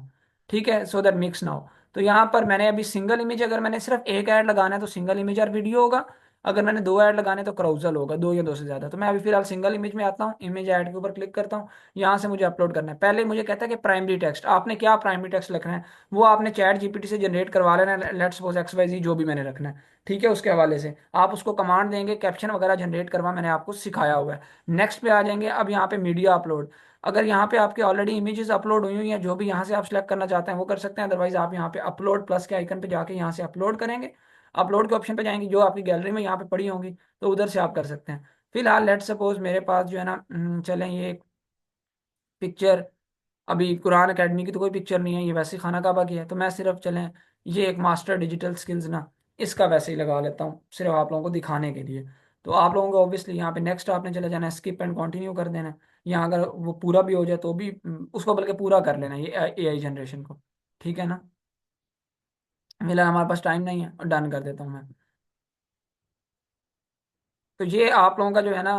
ठीक है, सो दैट मिक्स ना हो। तो यहाँ पर मैंने अभी सिंगल इमेज, अगर मैंने सिर्फ एक ऐड लगाना है तो सिंगल इमेज और वीडियो होगा, अगर मैंने दो ऐड लगाने तो क्राउजल होगा, दो या दो से ज्यादा। तो मैं अभी फिलहाल सिंगल इमेज में आता हूँ, इमेज ऐड के ऊपर क्लिक करता हूँ, यहाँ से मुझे अपलोड करना है। पहले मुझे कहता है कि प्राइमरी टेक्स्ट, आपने क्या प्राइमरी टेक्स्ट लिखना है वो आपने चैट जीपीटी से जनरेट करवा लेना है, लेट्स सपोज एक्स वाई जी जो भी मैंने रखना है। ठीक है, उसके हवाले से आप उसको कमांड देंगे, कैप्शन वगैरह जनरेट करवा मैंने आपको सिखाया हुआ है। नेक्स्ट पे आ जाएंगे, अब यहाँ पे मीडिया अपलोड, अगर यहाँ पे आपके ऑलरेडी इमेजेस अपलोड हुई हुई हैं, जो भी यहाँ से आप सिलेक्ट करना चाहते हैं वो कर सकते हैं, अदरवाइज आप यहाँ पे अपलोड प्लस के आइकन पे जाके यहाँ से अपलोड करेंगे, अपलोड के ऑप्शन पे जाएंगे, जो आपकी गैलरी में यहाँ पे पड़ी होंगी तो उधर से आप कर सकते हैं। फिलहाल लेट सपोज मेरे पास जो है ना चलें ये पिक्चर, अभी कुरान एकेडमी की तो कोई पिक्चर नहीं है, ये वैसे ही खाना काबा की है, तो मैं सिर्फ चलें ये एक मास्टर डिजिटल स्किल्स ना, इसका वैसे ही लगा लेता हूँ सिर्फ आप लोगों को दिखाने के लिए। तो आप लोगों को ऑब्वियसली यहाँ पे नेक्स्ट आपने चले जाना है, स्किप एंड कंटिन्यू कर देना है। यहाँ अगर वो पूरा भी हो जाए तो भी उसको बल्कि पूरा कर लेना है ये एआई जनरेशन को। ठीक है ना, मिला हमारे पास टाइम नहीं है, और डन कर देता हूँ मैं। तो ये आप लोगों का जो है ना,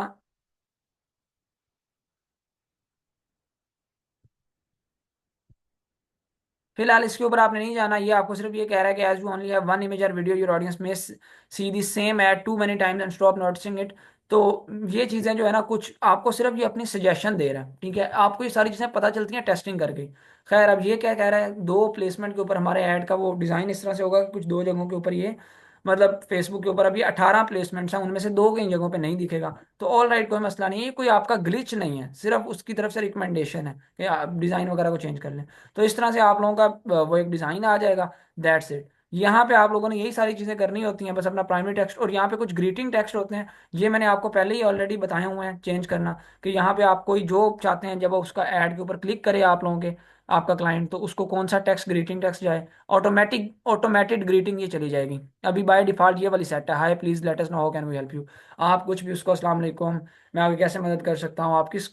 फिलहाल इसके ऊपर आपने नहीं जाना, ये आपको सिर्फ ये कह रहा है कि as you only have one image और वीडियो योर ऑडियंस में see the same ad too many times and stop noticing it. तो ये चीज़ें जो है ना कुछ आपको सिर्फ ये अपनी सजेशन दे रहा है। ठीक है, आपको ये सारी चीज़ें पता चलती हैं टेस्टिंग करके। खैर अब ये क्या कह रहा है, दो प्लेसमेंट के ऊपर हमारे ऐड का वो डिज़ाइन इस तरह से होगा कि कुछ दो जगहों के ऊपर ये, मतलब फेसबुक के ऊपर अभी 18 प्लेसमेंट्स हैं, उनमें से दो कई जगहों पे नहीं दिखेगा। तो ऑल राइट, कोई मसला नहीं है, ये कोई आपका ग्लिच नहीं है, सिर्फ उसकी तरफ से रिकमेंडेशन है कि आप डिज़ाइन वगैरह को चेंज कर लें। तो इस तरह से आप लोगों का वो एक डिज़ाइन आ जाएगा, दैट्स इट। यहाँ पे आप लोगों ने यही सारी चीजें करनी होती हैं, बस अपना प्राइमरी टेक्स्ट, और यहाँ पे कुछ ग्रीटिंग टेक्स्ट होते हैं, ये मैंने आपको पहले ही ऑलरेडी बताए हुए हैं चेंज करना। कि यहाँ पे आप कोई जो चाहते हैं, जब वो उसका ऐड के ऊपर क्लिक करे आप लोगों के, आपका क्लाइंट, तो उसको कौन सा टेक्स्ट ग्रीटिंग टेक्स्ट जाए, ऑटोमेटेड ग्रीटिंग ये चली जाएगी। अभी बाय डिफॉल्ट ये वाली सेट है, hi please let us know how can we help you. आप कुछ भी उसको अस्सलाम वालेकुम, मैं आपकी कैसे मदद कर सकता हूँ, आप किस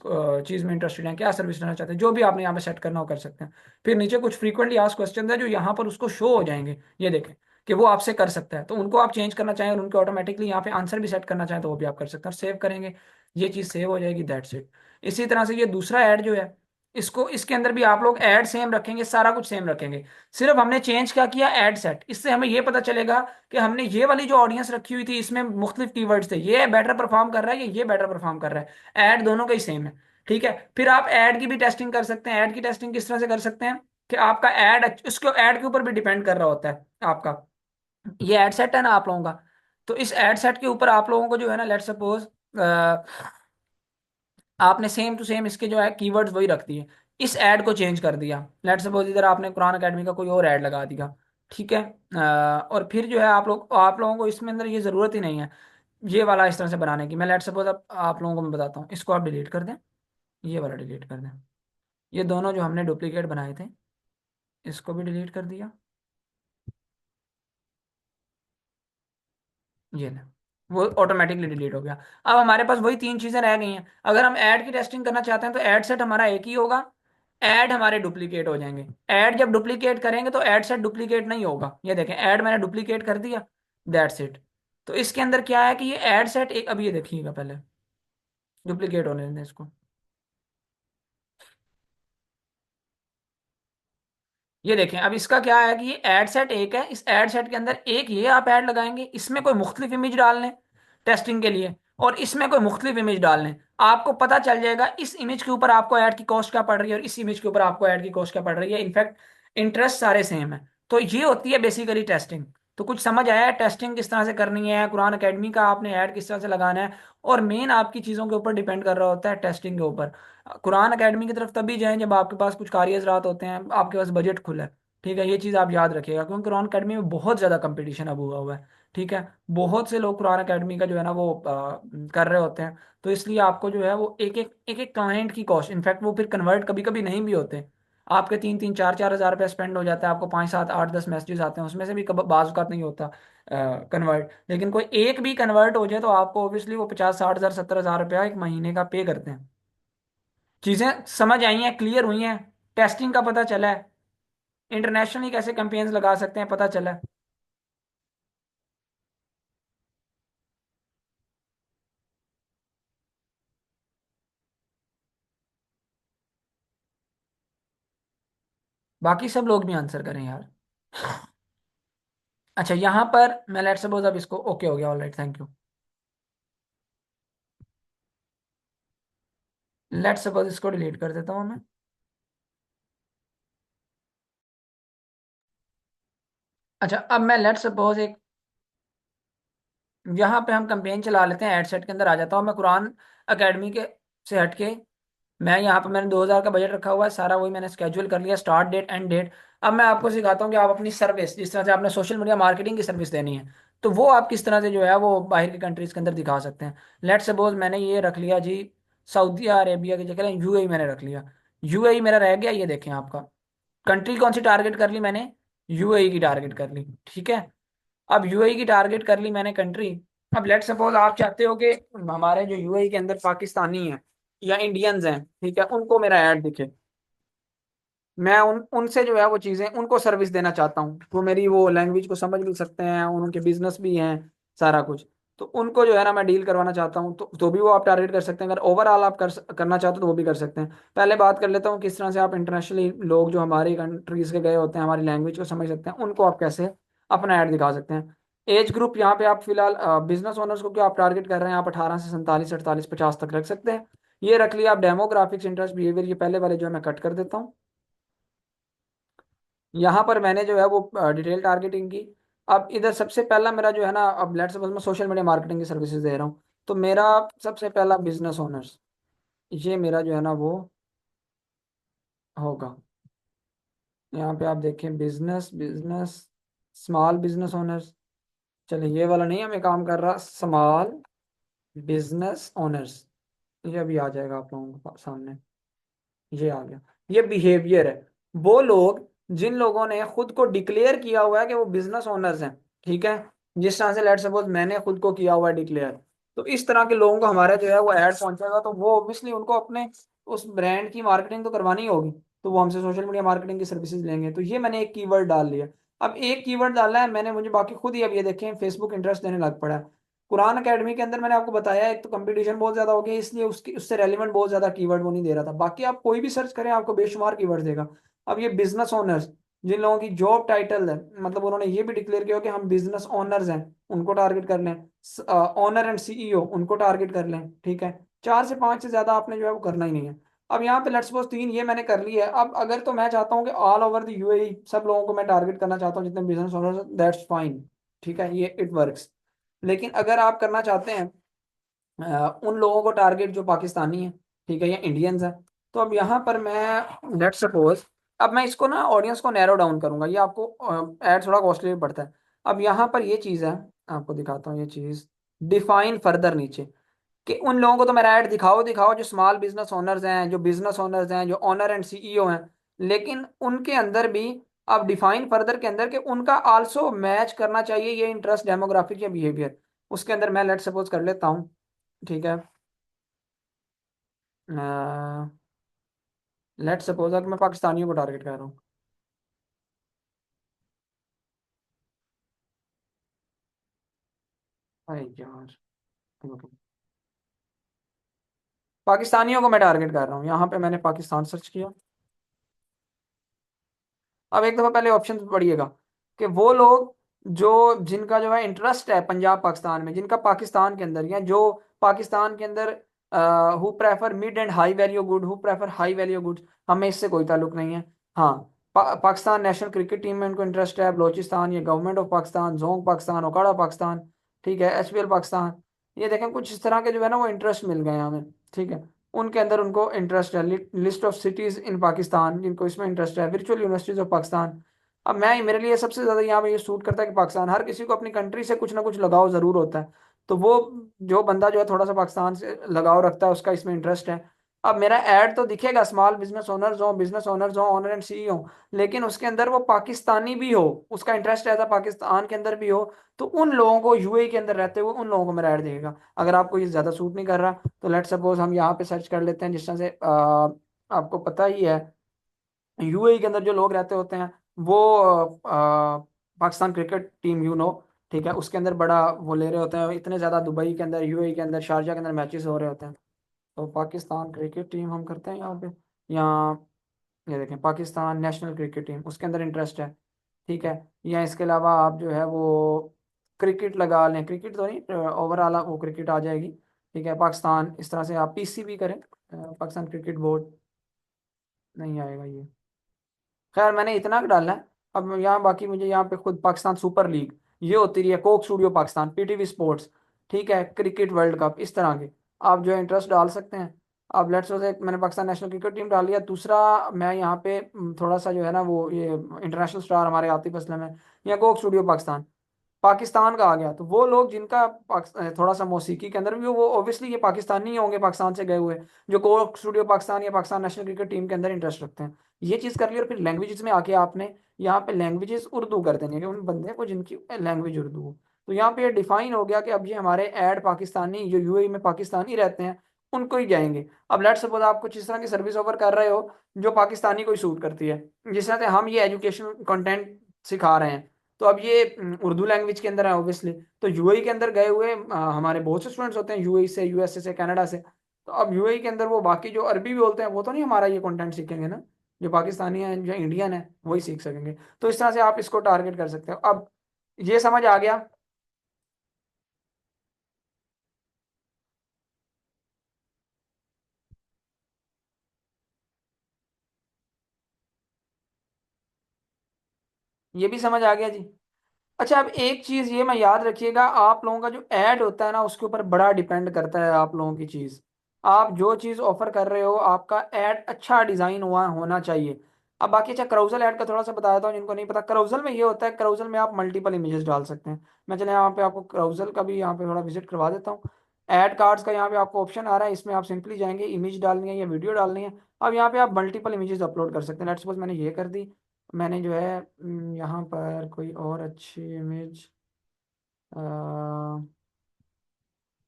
चीज़ में इंटरेस्टेड हैं, क्या सर्विस लेना चाहते हैं, जो भी आपने यहाँ पे सेट करना हो कर सकते हैं। फिर नीचे कुछ फ्रीक्वेंटली आस्क्ड क्वेश्चन है जो यहाँ पर उसको शो हो जाएंगे, ये देखें, कि वो आपसे कर सकता है, तो उनको आप चेंज करना चाहें और उनको ऑटोमेटिकली यहाँ पे आंसर भी सेट करना चाहें तो वो भी आप कर सकते हैं, सेव करेंगे, ये चीज़ सेव हो जाएगी, दैट्स इट। इसी तरह से ये दूसरा ऐड जो है, इसको इसके अंदर भी आप लोग ऐड सेम रखेंगे, सारा कुछ सेम रखेंगे। सिर्फ हमने चेंज क्या किया, ऐड सेट। इससे हमें ये पता चलेगा कि हमने ये वाली जो ऑडियंस रखी हुई थी इसमें मुख्तलिफ कीवर्ड्स थे, ये बेटर परफॉर्म कर रहा है, ये बेटर परफॉर्म कर रहा है, ऐड दोनों का ही सेम है। ठीक है, फिर आप ऐड की भी टेस्टिंग कर सकते हैं। ऐड की टेस्टिंग किस तरह से कर सकते हैं, कि आपका ऐड, उसको ऐड के ऊपर भी डिपेंड कर रहा होता है आपका, ये एड सेट है ना आप लोगों का, तो इस एड सेट के ऊपर आप लोगों को जो है ना, लेट्स सपोज आपने सेम टू सेम इसके जो है कीवर्ड्स वही रख दिए, इस ऐड को चेंज कर दिया, लेट्स सपोज इधर आपने कुरान अकेडमी का कोई और ऐड लगा दिया। ठीक है, और फिर जो है आप लोगों को इसमें अंदर ये ज़रूरत ही नहीं है ये वाला इस तरह से बनाने की। मैं लेट्स सपोज अब आप लोगों को मैं बताता हूँ, इसको आप डिलीट कर दें, ये वाला डिलीट कर दें, ये दोनों जो हमने डुप्लीकेट बनाए थे इसको भी डिलीट कर दिया, ये ले, वो ऑटोमेटिकली डिलीट हो गया। अब हमारे पास वही तीन चीजें रह गई हैं। अगर हम ऐड की टेस्टिंग करना चाहते हैं तो ऐड सेट हमारा एक ही होगा, ऐड हमारे डुप्लीकेट हो जाएंगे। ऐड जब डुप्लीकेट करेंगे तो ऐड सेट डुप्लीकेट नहीं होगा, ये देखें ऐड मैंने डुप्लीकेट कर दिया, दैट्स इट। तो इसके अंदर क्या है कि ये ऐड सेट एक, अब ये देखिएगा पहले, डुप्लीकेट होने दें इसको, ये देखें अब इसका क्या है कि ये एड सेट एक है, इस एड सेट के अंदर एक ये आप ऐड लगाएंगे, इसमें कोई मुख्तलिफ इमेज डाल लें टेस्टिंग के लिए, और इसमें कोई मुख्तलिफ इमेज डाल लें, आपको पता चल जाएगा इस इमेज के ऊपर आपको ऐड की कॉस्ट क्या पड़ रही है और इस इमेज के ऊपर आपको ऐड की कॉस्ट क्या पड़ रही है। इनफैक्ट इंटरेस्ट सारे सेम है। तो ये होती है बेसिकली टेस्टिंग। तो कुछ समझ आया है टेस्टिंग किस तरह से करनी है, कुरान एकेडमी का आपने ऐड किस तरह से लगाना है, और मेन आपकी चीज़ों के ऊपर डिपेंड कर रहा होता है टेस्टिंग के ऊपर। कुरान एकेडमी की तरफ तभी जाएं जब आपके पास कुछ कार्य हज़रात होते हैं, आपके पास बजट खुला है। ठीक है, ये चीज़ आप याद रखिएगा, क्योंकि कुरान अकेडमी में बहुत ज़्यादा कंपटीशन अब हुआ है। ठीक है, बहुत से लोग कुरान अकेडमी का जो है ना वो कर रहे होते हैं, तो इसलिए आपको जो है वो एक एक क्लाइंट की कॉस्ट, इनफैक्ट वो फिर कन्वर्ट कभी कभी नहीं भी होते। आपके 3-3 4-4 हज़ार रुपया स्पेंड हो जाता है, आपको 5-7 8-10 मैसेजेस आते हैं, उसमें से भी कब बाज़ औक़ात नहीं होता कन्वर्ट, लेकिन कोई एक भी कन्वर्ट हो जाए तो आपको ऑब्वियसली वो 50-60 हज़ार 70 हज़ार रुपया एक महीने का पे करते हैं। चीज़ें समझ आई हैं, क्लियर हुई हैं, टेस्टिंग का पता चला है, इंटरनेशनली कैसे कैंपेन्स लगा सकते हैं पता चला है। बाकी सब लोग भी आंसर करें यार। अच्छा, यहाँ पर मैं लेट्स सपोज अब इसको ओके हो गया, alright thank you. Let's suppose इसको डिलीट कर देता हूँ मैं। अच्छा, अब मैं लेट्स सपोज एक, यहाँ पे हम कंपेन चला लेते हैं, एड सेट के अंदर आ जाता हूँ मैं, कुरान एकेडमी के से हटके, मैं यहाँ पे मैंने 2000 का बजट रखा हुआ है, सारा वही मैंने स्केड्यूल कर लिया, स्टार्ट डेट एंड डेट। अब मैं आपको सिखाता हूँ कि आप अपनी सर्विस, जिस तरह से आपने सोशल मीडिया मार्केटिंग की सर्विस देनी है, तो वो आप किस तरह से जो है वो बाहर की कंट्रीज के अंदर दिखा सकते हैं। लेट्स सपोज मैंने ये रख लिया जी, सऊदी अरेबिया की जगह यूएई मैंने रख लिया, यूएई मेरा रह गया, ये देखें आपका कंट्री कौन सी टारगेट कर ली मैंने, यूएई की टारगेट कर ली। ठीक है, अब यूएई की टारगेट कर ली मैंने कंट्री। अब लेट सपोज आप चाहते हो कि हमारे जो यूएई के अंदर पाकिस्तानी हैं या इंडियंस हैं, ठीक है, उनको मेरा ऐड दिखे, मैं उनसे जो है वो चीज़ें उनको सर्विस देना चाहता हूँ, वो मेरी वो लैंग्वेज को समझ भी सकते हैं, उनके बिजनेस भी हैं, सारा कुछ, तो उनको जो है ना मैं डील करवाना चाहता हूँ, तो भी वो आप टारगेट कर सकते हैं। अगर ओवरऑल आप करना चाहते हो तो वो भी कर सकते हैं। पहले बात कर लेता हूँ किस तरह से आप इंटरनेशनली लोग जो हमारी कंट्रीज के गए होते हैं, हमारी लैंग्वेज को समझ सकते हैं, उनको आप कैसे अपना ऐड दिखा सकते हैं। एज ग्रुप यहाँ पे आप फिलहाल बिजनेस ओनर्स को क्या आप टारगेट कर रहे हैं, आप 18 से 47 48 50 तक रख सकते हैं। ये रख लिया। आप डेमोग्राफिक्स इंटरेस्ट बिहेवियर, ये पहले वाले जो है मैं कट कर देता हूँ। यहाँ पर मैंने जो है वो डिटेल टारगेटिंग की। अब इधर सबसे पहला मेरा जो है ना, अब लेट्स सपोज मैं सोशल मीडिया मार्केटिंग की सर्विसेज दे रहा हूँ, तो मेरा सबसे पहला बिजनेस ओनर्स, ये मेरा जो है ना वो होगा। यहाँ पे आप देखें business business, small business owners. चलिए ये वाला नहीं हमें काम कर रहा, स्मॉल बिजनेस ओनर्स। ये अभी आ जाएगा आप लोगों के सामने। ये आ गया। ये बिहेवियर है। वो लोग जिन लोगों ने खुद को डिक्लेयर किया हुआ है कि वो बिजनेस ओनर्स हैं, ठीक है, जिस तरह से लेट सपोज मैंने खुद को किया हुआ है डिक्लेयर, तो इस तरह के लोगों को हमारा जो है वो ऐड पहुंचेगा, तो वो ऑब्वियसली उनको अपने उस ब्रांड की मार्केटिंग तो करवानी ही होगी। तो वो हमसे सोशल मीडिया मार्केटिंग की सर्विसेज लेंगे। तो ये मैंने एक कीवर्ड डाल लिया। अब एक कीवर्ड डाला है मैंने, मुझे बाकी खुद ही अब ये देखें फेसबुक इंटरेस्ट देने लग पड़ा है। कुरान एकेडमी के अंदर मैंने आपको बताया, एक तो कंपटीशन बहुत ज्यादा हो गया, इसलिए उसकी उससे रेलिवेंट बहुत ज्यादा कीवर्ड वो नहीं दे रहा था। बाकी आप कोई भी सर्च करें आपको बेशुमार कीवर्ड देगा। अब ये बिजनेस ओनर्स, जिन लोगों की जॉब टाइटल है, मतलब उन्होंने ये भी डिक्लेयर किया हो कि हम बिजनेस ओनर्स हैं, उनको टारगेट कर लें। ओनर एंड सीईओ, उनको टारगेट कर लें। ठीक है, 4 से 5 से ज्यादा आपने जो है वो करना ही नहीं है। अब यहाँ पे लेट्स सपोज 3 ये मैंने कर लिया है। अब अगर तो मैं चाहता हूँ कि ऑल ओवर द यूएई सब लोगों को मैं टारगेट करना चाहता हूँ जितने बिजनेस ओनर्स, दैट्स फाइन। ठीक है, ये इट वर्क्स। लेकिन अगर आप करना चाहते हैं उन लोगों को टारगेट जो पाकिस्तानी है, ठीक है, या इंडियंस है, तो अब यहाँ पर मैं लेट सपोज, अब मैं इसको ना ऑडियंस को नैरो डाउन करूंगा। ये आपको ऐड थोड़ा कॉस्टली भी पड़ता है। अब यहाँ पर ये चीज़ है, आपको दिखाता हूँ ये चीज़, डिफाइन फर्दर नीचे, कि उन लोगों को तो मेरा ऐड दिखाओ दिखाओ जो स्मॉल बिजनेस ओनर्स हैं, जो बिजनेस ओनर्स हैं, जो ओनर एंड सीईओ हैं। लेकिन उनके अंदर भी अब डिफाइन फर्दर के अंदर कि उनका आल्सो मैच करना चाहिए ये इंटरेस्ट, डेमोग्राफिक या बिहेवियर। उसके अंदर मैं लेट सपोज कर लेता हूँ, ठीक है, लेट सपोज अगर मैं पाकिस्तानियों को टारगेट कर रहा हूँ। अरे यार, रुको। पाकिस्तानियों को मैं टारगेट कर रहा हूँ, यहाँ पे मैंने पाकिस्तान सर्च किया। अब एक दफा पहले ऑप्शन पढ़िएगा कि वो लोग जो जिनका जो है इंटरेस्ट है पंजाब पाकिस्तान में, जिनका पाकिस्तान के अंदर, या जो पाकिस्तान के अंदर who prefer mid and high value good, who prefer high value goods, हमें इससे कोई ताल्लुक नहीं है। हाँ, पाकिस्तान नेशनल क्रिकेट टीम में उनको इंटरेस्ट है, बलोचिस्तान, ये government of Pakistan, Jong Pakistan, Okara Pakistan, ठीक है, एचपीएल पाकिस्तान, ये देखें कुछ इस तरह के जो है ना वो इंटरेस्ट मिल गए हैं हमें। ठीक है, उनके अंदर उनको इंटरेस्ट है। List of cities in Pakistan, जिनको इसमें इंटरेस्ट है, वर्चुअल यूनिवर्सिटीज ऑफ पाकिस्तान। अब मैं, मेरे लिए सबसे ज्यादा यहाँ पे ये सूट करता है कि पाकिस्तान, हर किसी को अपनी कंट्री से कुछ ना कुछ लगाव जरूर होता है। तो वो जो बंदा जो है थोड़ा सा पाकिस्तान से लगाव रखता है, उसका इसमें इंटरेस्ट है। अब मेरा ऐड तो दिखेगा स्मॉल बिजनेस ओनर्स हो, बिजनेस ओनर्स हो, ओनर एंड सीईओ, लेकिन उसके अंदर वो पाकिस्तानी भी हो, उसका इंटरेस्ट ऐसा पाकिस्तान के अंदर भी हो, तो उन लोगों को यूएई के अंदर रहते हुए उन लोगों को मेरा ऐड देगा। अगर आपको ये ज्यादा सूट नहीं कर रहा, तो लेट सपोज हम यहाँ पे सर्च कर लेते हैं जिस तरह से आपको पता ही है यूएई के अंदर जो लोग रहते होते हैं वो पाकिस्तान क्रिकेट टीम, ठीक है, उसके अंदर बड़ा वो ले रहे होते हैं इतने ज्यादा, दुबई के अंदर, यूएई के अंदर, शारजा के अंदर मैचेस हो रहे होते हैं। तो पाकिस्तान क्रिकेट टीम हम करते हैं यहाँ पे, यहाँ ये देखें पाकिस्तान नेशनल क्रिकेट टीम, उसके अंदर इंटरेस्ट है। ठीक है, या इसके अलावा आप जो है वो क्रिकेट लगा लें, क्रिकेट तो नहीं, ओवरऑल वो क्रिकेट आ जाएगी। ठीक है, पाकिस्तान, इस तरह से आप पीसीबी करें, पाकिस्तान क्रिकेट बोर्ड, नहीं आएगा ये। खैर मैंने इतना डाला है। अब यहाँ बाकी मुझे यहाँ पे खुद पाकिस्तान सुपर लीग, ये होती रही है, Coke studio Pakistan, PTV sports, ठीक है, क्रिकेट वर्ल्ड कप, इस तरह के आप जो है इंटरेस्ट डाल सकते हैं। अब लेट्स से मैंने पाकिस्तान नेशनल क्रिकेट टीम डाल लिया। दूसरा मैं यहाँ पे थोड़ा सा जो है ना वो ये इंटरनेशनल स्टार हमारे आतिफ असलम है, या कोक स्टूडियो पाकिस्तान, पाकिस्तान का आ गया। तो वो लोग जिनका थोड़ा सा मौसीकी के अंदर भी वो ऑब्वियसली ये पाकिस्तानी ही होंगे, पाकिस्तान से गए हुए, जो कोक स्टूडियो पाकिस्तान या पाकिस्तान नेशनल क्रिकेट टीम के अंदर इंटरेस्ट रखते हैं। ये चीज़ कर ली। और फिर लैंग्वेजेस में आके आपने यहाँ पे लैंग्वेजेस उर्दू कर देनी है कि उन बंदे को जिनकी लैंग्वेज उर्दू हो। तो यहाँ पे डिफाइन हो गया कि अब ये हमारे ऐड पाकिस्तानी जो यूएई में पाकिस्तानी रहते हैं उनको ही जाएंगे। अब लेट्स सपोज आप कुछ इस तरह की सर्विस ऑफर कर रहे हो जो पाकिस्तानी को ही सूट करती है, जिस तरह से हम ये एजुकेशन कंटेंट सिखा रहे हैं, तो अब ये उर्दू लैंग्वेज के अंदर है ऑब्वियसली। तो यूएई के अंदर गए हुए हमारे बहुत से स्टूडेंट्स होते हैं यूएई से, यूएसए से, कनाडा से। तो अब यूएई के अंदर वो बाकी जो अरबी भी बोलते हैं वो तो नहीं हमारा ये कंटेंट सीखेंगे ना, जो पाकिस्तानी है, जो इंडियन है, वही सीख सकेंगे। तो इस तरह से आप इसको टारगेट कर सकते हो। अब ये समझ आ गया। ये भी समझ आ गया जी। अच्छा, अब एक चीज ये मैं याद रखिएगा, आप लोगों का जो ऐड होता है ना उसके ऊपर बड़ा डिपेंड करता है आप लोगों की चीज। आप जो चीज ऑफर कर रहे हो आपका ऐड अच्छा डिजाइन हुआ होना चाहिए। अब बाकी अच्छा क्राउजल ऐड का थोड़ा सा बता देता हूँ जिनको नहीं पता। क्राउजल में ये होता है, क्राउजल में आप मल्टीपल इमेजेस डाल सकते हैं। मैं चले यहाँ पे आपको क्राउजल का भी यहाँ पे थोड़ा विजिट करवा देता हूँ। ऐड कार्ड्स का यहाँ पे आपको ऑप्शन आ रहा है, इसमें आप सिंपली जाएंगे, इमेज डालनी है या वीडियो डालनी है। अब यहाँ पे आप मल्टीपल इमेजेस अपलोड कर सकते हैं। लेट्स सपोज मैंने ये कर दी। मैंने जो है यहाँ पर कोई और अच्छी इमेज,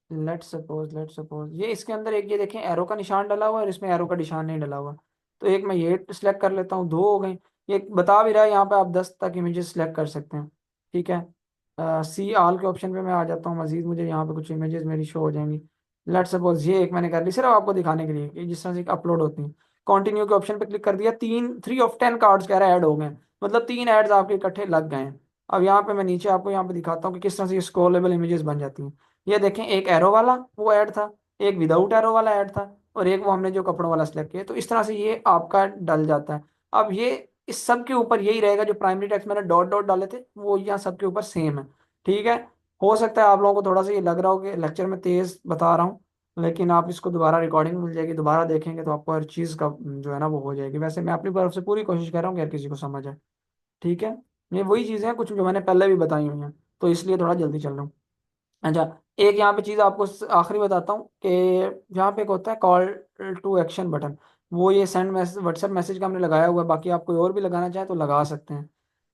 लेट्स सपोज ये इसके अंदर एक, ये देखें एरो का निशान डला हुआ है और इसमें एरो का निशान नहीं डला हुआ। तो एक मैं ये सिलेक्ट कर लेता हूँ, दो हो गई। ये बता भी रहा है यहाँ पे आप 10 तक इमेजेस सिलेक्ट कर सकते हैं। ठीक है, सी ऑल के ऑप्शन पे मैं आ जाता हूँ, मजीद मुझे यहाँ पे कुछ इमेजेस मेरी शो हो जाएंगी। लेट्स सपोज ये एक मैंने कर ली सिर्फ आपको दिखाने के लिए कि जिस तरह से अपलोड होती है। कंटिन्यू के ऑप्शन पे क्लिक कर दिया, 3 ऑफ 10 कार्ड्स कह रहा है ऐड हो गए, मतलब 3 एड्स आपके इकट्ठे लग गए हैं। अब यहाँ पे मैं नीचे आपको यहाँ पे दिखाता हूँ कि किस तरह से ये स्क्रॉलेबल इमेजेस बन जाती हैं। ये देखें, एक एरो वाला वो ऐड था, एक विदाउट एरो वाला ऐड था, और एक वो हमने जो कपड़ों वाला सिलेक्ट किया। तो इस तरह से ये आपका डल जाता है। अब ये इस सब के ऊपर यही रहेगा, जो प्राइमरी टेक्स्ट मैंने डॉट डॉट डाले थे वो यहाँ सबके ऊपर सेम है। ठीक है, हो सकता है आप लोगों को थोड़ा सा ये लग रहा हो कि लेक्चर में तेज बता रहा हूँ, लेकिन आप इसको दोबारा रिकॉर्डिंग मिल जाएगी, दोबारा देखेंगे तो आपको हर चीज़ का जो है ना वो हो जाएगी। वैसे मैं अपनी तरफ से पूरी कोशिश कर रहा हूँ कि हर किसी को समझ आए। ठीक है, ये वही चीज़ें हैं कुछ जो मैंने पहले भी बताई हुई हैं, तो इसलिए थोड़ा जल्दी चल रहा हूँ। अच्छा, एक यहाँ पे चीज़ आपको आखिरी बताता हूँ कि यहाँ पे एक होता है कॉल टू एक्शन बटन। वो ये सेंड मैसेज, व्हाट्सएप मैसेज का हमने लगाया हुआ है, बाकी आप कोई और भी लगाना चाहें तो लगा सकते हैं।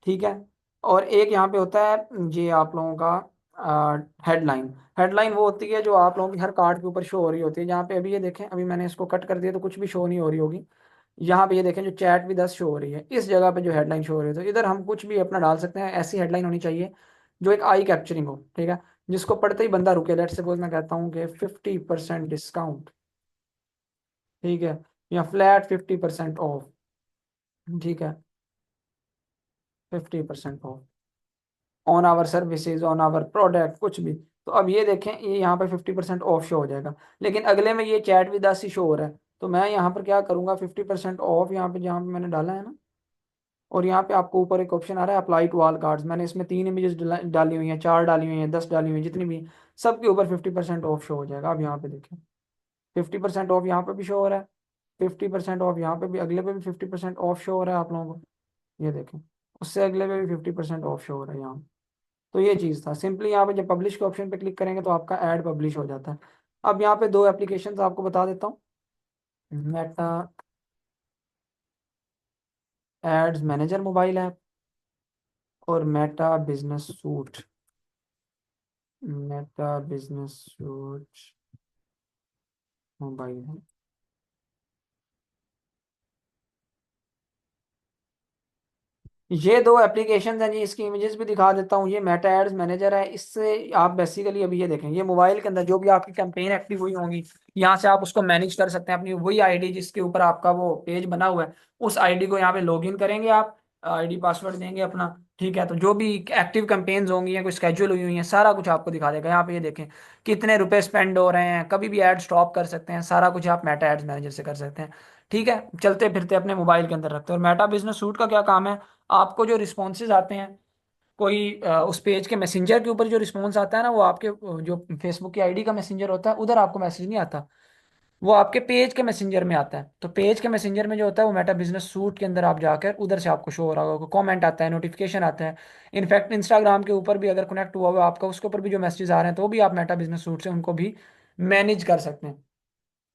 ठीक है, और एक यहाँ पे होता है ये आप लोगों का हेडलाइन। हेडलाइन वो होती है जो आप लोगों की हर कार्ड के ऊपर शो हो रही होती है। यहाँ पे अभी ये देखें, अभी मैंने इसको कट कर दिया तो कुछ भी शो नहीं हो रही होगी। यहाँ पे ये देखें जो चैट भी 10 शो हो रही है, इस जगह पे जो हेडलाइन शो हो रही है, तो इधर हम कुछ भी अपना डाल सकते हैं। ऐसी हेडलाइन होनी चाहिए जो एक आई कैप्चरिंग हो, ठीक है, जिसको पढ़ते ही बंदा रुके। लेट्स सपोज मैं कहता हूँ कि 50% डिस्काउंट, ठीक है, या फ्लैट 50% ऑफ, ठीक है, 50% off on our services, on our product, कुछ भी। तो अब ये देखें, ये यहाँ पे 50% ऑफ शो हो जाएगा, लेकिन अगले में ये chat with us he show हो रहा है। तो मैं यहाँ पर क्या करूँगा, 50% ऑफ यहाँ पे जहाँ पे मैंने डाला है ना, और यहाँ पे आपको ऊपर एक ऑप्शन आ रहा है अप्लाई टू ऑल कार्ड्स। मैंने इसमें 3 इमेजेस डाली हुई हैं, 4 डाली हुई हैं, 10 डाली हुई हैं, जितनी भी, सबके ऊपर 50% ऑफ शो हो जाएगा। अब यहाँ पे देखें, 50% ऑफ यहाँ पे भी शो हो रहा है, 50% ऑफ यहाँ पे भी, अगले पे भी 50% ऑफ शो हो रहा है आप लोगों को, ये देखें, उससे अगले पे भी 50% ऑफ शो हो रहा है यहाँ। तो ये चीज़ था सिंपली, यहाँ पे जब पब्लिश के ऑप्शन पे क्लिक करेंगे तो आपका ऐड पब्लिश हो जाता है। अब यहाँ पे दो एप्लीकेशन आपको बता देता हूँ, Meta ads manager mobile app और Meta business suite. Meta business suite mobile है। ये दो एप्लीकेशन हैं जी, इसकी इमेजेस भी दिखा देता हूँ। ये मेटा एड्स मैनेजर है, इससे आप बेसिकली अभी ये देखें, ये मोबाइल के अंदर जो भी आपकी कैंपेन एक्टिव हुई होंगी, यहाँ से आप उसको मैनेज कर सकते हैं। अपनी वही आईडी जिसके ऊपर आपका वो पेज बना हुआ है, उस आईडी को यहाँ पे लॉग इन करेंगे आप, आईडी पासवर्ड देंगे अपना। ठीक है, तो जो भी एक्टिव कैंपेन्स होंगी या कोई स्केड्यूल हुई हुई है, सारा कुछ आपको दिखा देगा। यहाँ पे ये देखें कितने रुपए स्पेंड हो रहे हैं, कभी भी ऐड स्टॉप कर सकते हैं, सारा कुछ आप मेटा एड्स मैनेजर से कर सकते हैं। ठीक है, चलते फिरते अपने मोबाइल के अंदर रखते हैं। और मेटा बिजनेस सूट का क्या काम है, आपको जो रिस्पॉन्सेज आते हैं, कोई उस पेज के मैसेंजर के ऊपर जो रिस्पॉन्स आता है ना, वो आपके जो फेसबुक की आईडी का मैसेंजर होता है उधर आपको मैसेज नहीं आता, वो आपके पेज के मैसेंजर में आता है। तो पेज के मैसेंजर में जो होता है वो मेटा बिजनेस सूट के अंदर आप जाकर उधर से आपको शो हो रहा होगा, कमेंट आता है, नोटिफिकेशन आता है। इनफैक्ट इंस्टाग्राम के ऊपर भी अगर कनेक्ट हुआ हुआ है आपका, उसके ऊपर भी जो मैसेजेस आ रहे हैं, तो भी आप मेटा बिजनेस सूट से उनको भी मैनेज कर सकते हैं।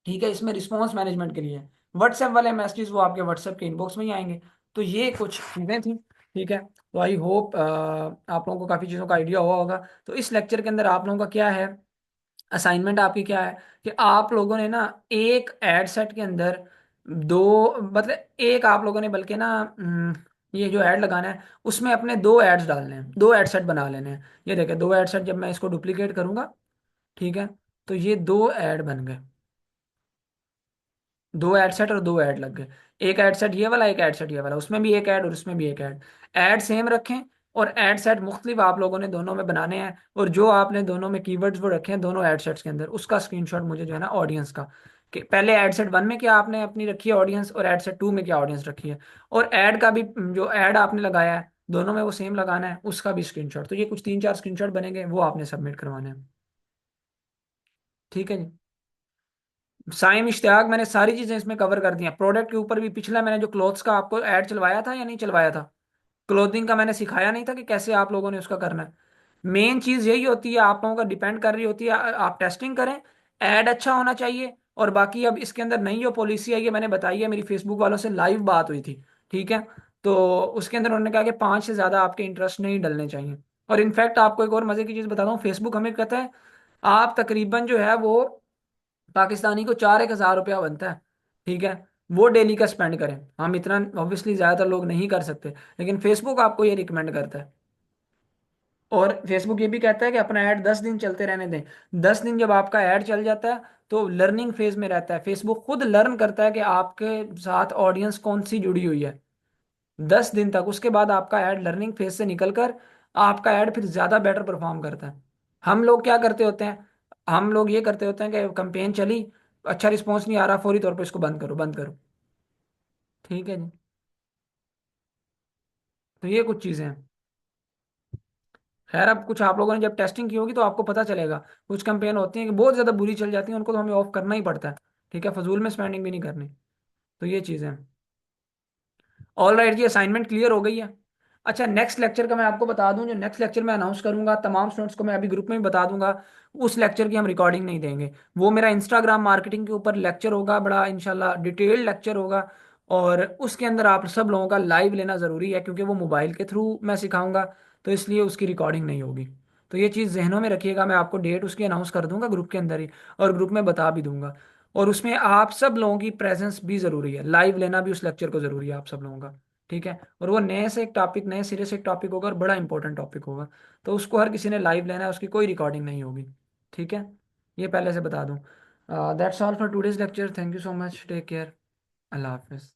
ठीक है, इसमें रिस्पॉन्स मैनेजमेंट के लिए व्हाट्सएप वाले मैसेजेस वो आपके व्हाट्सएप के इनबॉक्स में ही आएंगे। तो ये कुछ चीज़ें थी। ठीक है, तो आई होप आप लोगों को काफ़ी चीज़ों का आइडिया हुआ होगा। तो इस लेक्चर के अंदर आप लोगों का क्या है, असाइनमेंट आपकी क्या है, कि आप लोगों ने ना एक एड सेट के अंदर दो, मतलब एक आप लोगों ने बल्कि ना ये जो ऐड लगाना है उसमें अपने दो एड्स डालने हैं, दो एड सेट बना लेने हैं। ये देखिए, दो एड सेट जब मैं इसको डुप्लीकेट करूंगा, ठीक है, तो ये दो ऐड बन गए, दो ऐड सेट और दो ऐड लग गए। एक ऐड सेट ये वाला, एक ऐड सेट ये वाला, उसमें भी एक ऐड और उसमें भी एक ऐड। ऐड सेम रखें और ऐड सेट मुख्तलिफ आप लोगों ने दोनों में बनाने हैं, और जो आपने दोनों में कीवर्ड्स वो रखे हैं दोनों ऐड सेट्स के अंदर, उसका स्क्रीनशॉट मुझे जो है ना ऑडियंस का, कि पहले ऐड सेट 1 में क्या आपने अपनी रखी है ऑडियंस, और ऐड सेट 2 में क्या ऑडियंस रखी है, और ऐड का भी जो ऐड आपने लगाया है दोनों में वो सेम लगाना है, उसका भी स्क्रीनशॉट। तो ये कुछ 3-4 स्क्रीनशॉट बनेंगे, वो आपने सबमिट करवाने हैं। ठीक है जी। साइम इश्तियाक, मैंने सारी चीजें इसमें कवर कर दी हैं। प्रोडक्ट के ऊपर भी पिछला मैंने जो क्लोथ्स का आपको ऐड चलवाया था या नहीं चलवाया था, क्लोथिंग का मैंने सिखाया नहीं था कि कैसे आप लोगों ने उसका करना है। मेन चीज यही होती है, आप लोगों का डिपेंड कर रही होती है, आप टेस्टिंग करें, ऐड अच्छा होना चाहिए। और बाकी अब इसके अंदर नई जो पॉलिसी आई है मैंने बताई है, मेरी फेसबुक वालों से लाइव बात हुई थी, ठीक है। तो उसके अंदर उन्होंने कहा कि 5 से ज्यादा आपके इंटरेस्ट नहीं डलने चाहिए। और इनफैक्ट आपको एक और मजे की चीज बताता हूँ, फेसबुक हमें कहता है आप तकरीबन जो है वो पाकिस्तानी को 4-1 हज़ार रुपया बनता है, ठीक है, वो डेली का स्पेंड करें। हम इतना ऑब्वियसली ज्यादातर लोग नहीं कर सकते, लेकिन फेसबुक आपको ये रिकमेंड करता है। और फेसबुक ये भी कहता है कि अपना ऐड 10 दिन चलते रहने दें। 10 दिन जब आपका ऐड चल जाता है तो लर्निंग फेज में रहता है, फेसबुक खुद लर्न करता है कि आपके साथ ऑडियंस कौन सी जुड़ी हुई है 10 दिन तक। उसके बाद आपका ऐड लर्निंग फेज से निकलकर आपका ऐड फिर ज्यादा बेटर परफॉर्म करता है। हम लोग क्या करते होते हैं, हम लोग ये करते होते हैं कि कंपेन चली, अच्छा रिस्पॉन्स नहीं आ रहा, फौरी तौर पे इसको बंद करो बंद करो। ठीक है जी। तो ये कुछ चीजें हैं। खैर अब कुछ आप लोगों ने जब टेस्टिंग की होगी तो आपको पता चलेगा। कुछ कंपेन होती हैं कि बहुत ज़्यादा बुरी चल जाती हैं, उनको तो हमें ऑफ करना ही पड़ता है, ठीक है, फजूल में स्पेंडिंग भी नहीं करनी। तो ये चीज़ें हैं। ऑल राइट जी, असाइनमेंट क्लियर हो गई है। अच्छा, नेक्स्ट लेक्चर का मैं आपको बता दूं, जो नेक्स्ट लेक्चर मैं अनाउंस करूंगा तमाम स्टूडेंट्स को मैं अभी ग्रुप में भी बता दूंगा, उस लेक्चर की हम रिकॉर्डिंग नहीं देंगे। वो मेरा इंस्टाग्राम मार्केटिंग के ऊपर लेक्चर होगा, बड़ा इंशाल्लाह डिटेल्ड लेक्चर होगा। और उसके अंदर आप सब लोगों का लाइव लेना ज़रूरी है, क्योंकि वो मोबाइल के थ्रू मैं सिखाऊंगा, तो इसलिए उसकी रिकॉर्डिंग नहीं होगी। तो ये चीज़ जहनों में रखिएगा, मैं आपको डेट उसकी अनाउंस कर दूंगा ग्रुप के अंदर ही, और ग्रुप में बता भी दूंगा। और उसमें आप सब लोगों की प्रेजेंस भी ज़रूरी है, लाइव लेना भी उस लेक्चर को ज़रूरी है आप सब लोगों का, ठीक है। और वो नए से एक टॉपिक, नए सिरे से एक टॉपिक होगा और बड़ा इंपॉर्टेंट टॉपिक होगा, तो उसको हर किसी ने लाइव लेना है, उसकी कोई रिकॉर्डिंग नहीं होगी, ठीक है। ये पहले से बता दूं। That's all for today's lecture, thank you so much, take care, अल्लाह हाफिज़।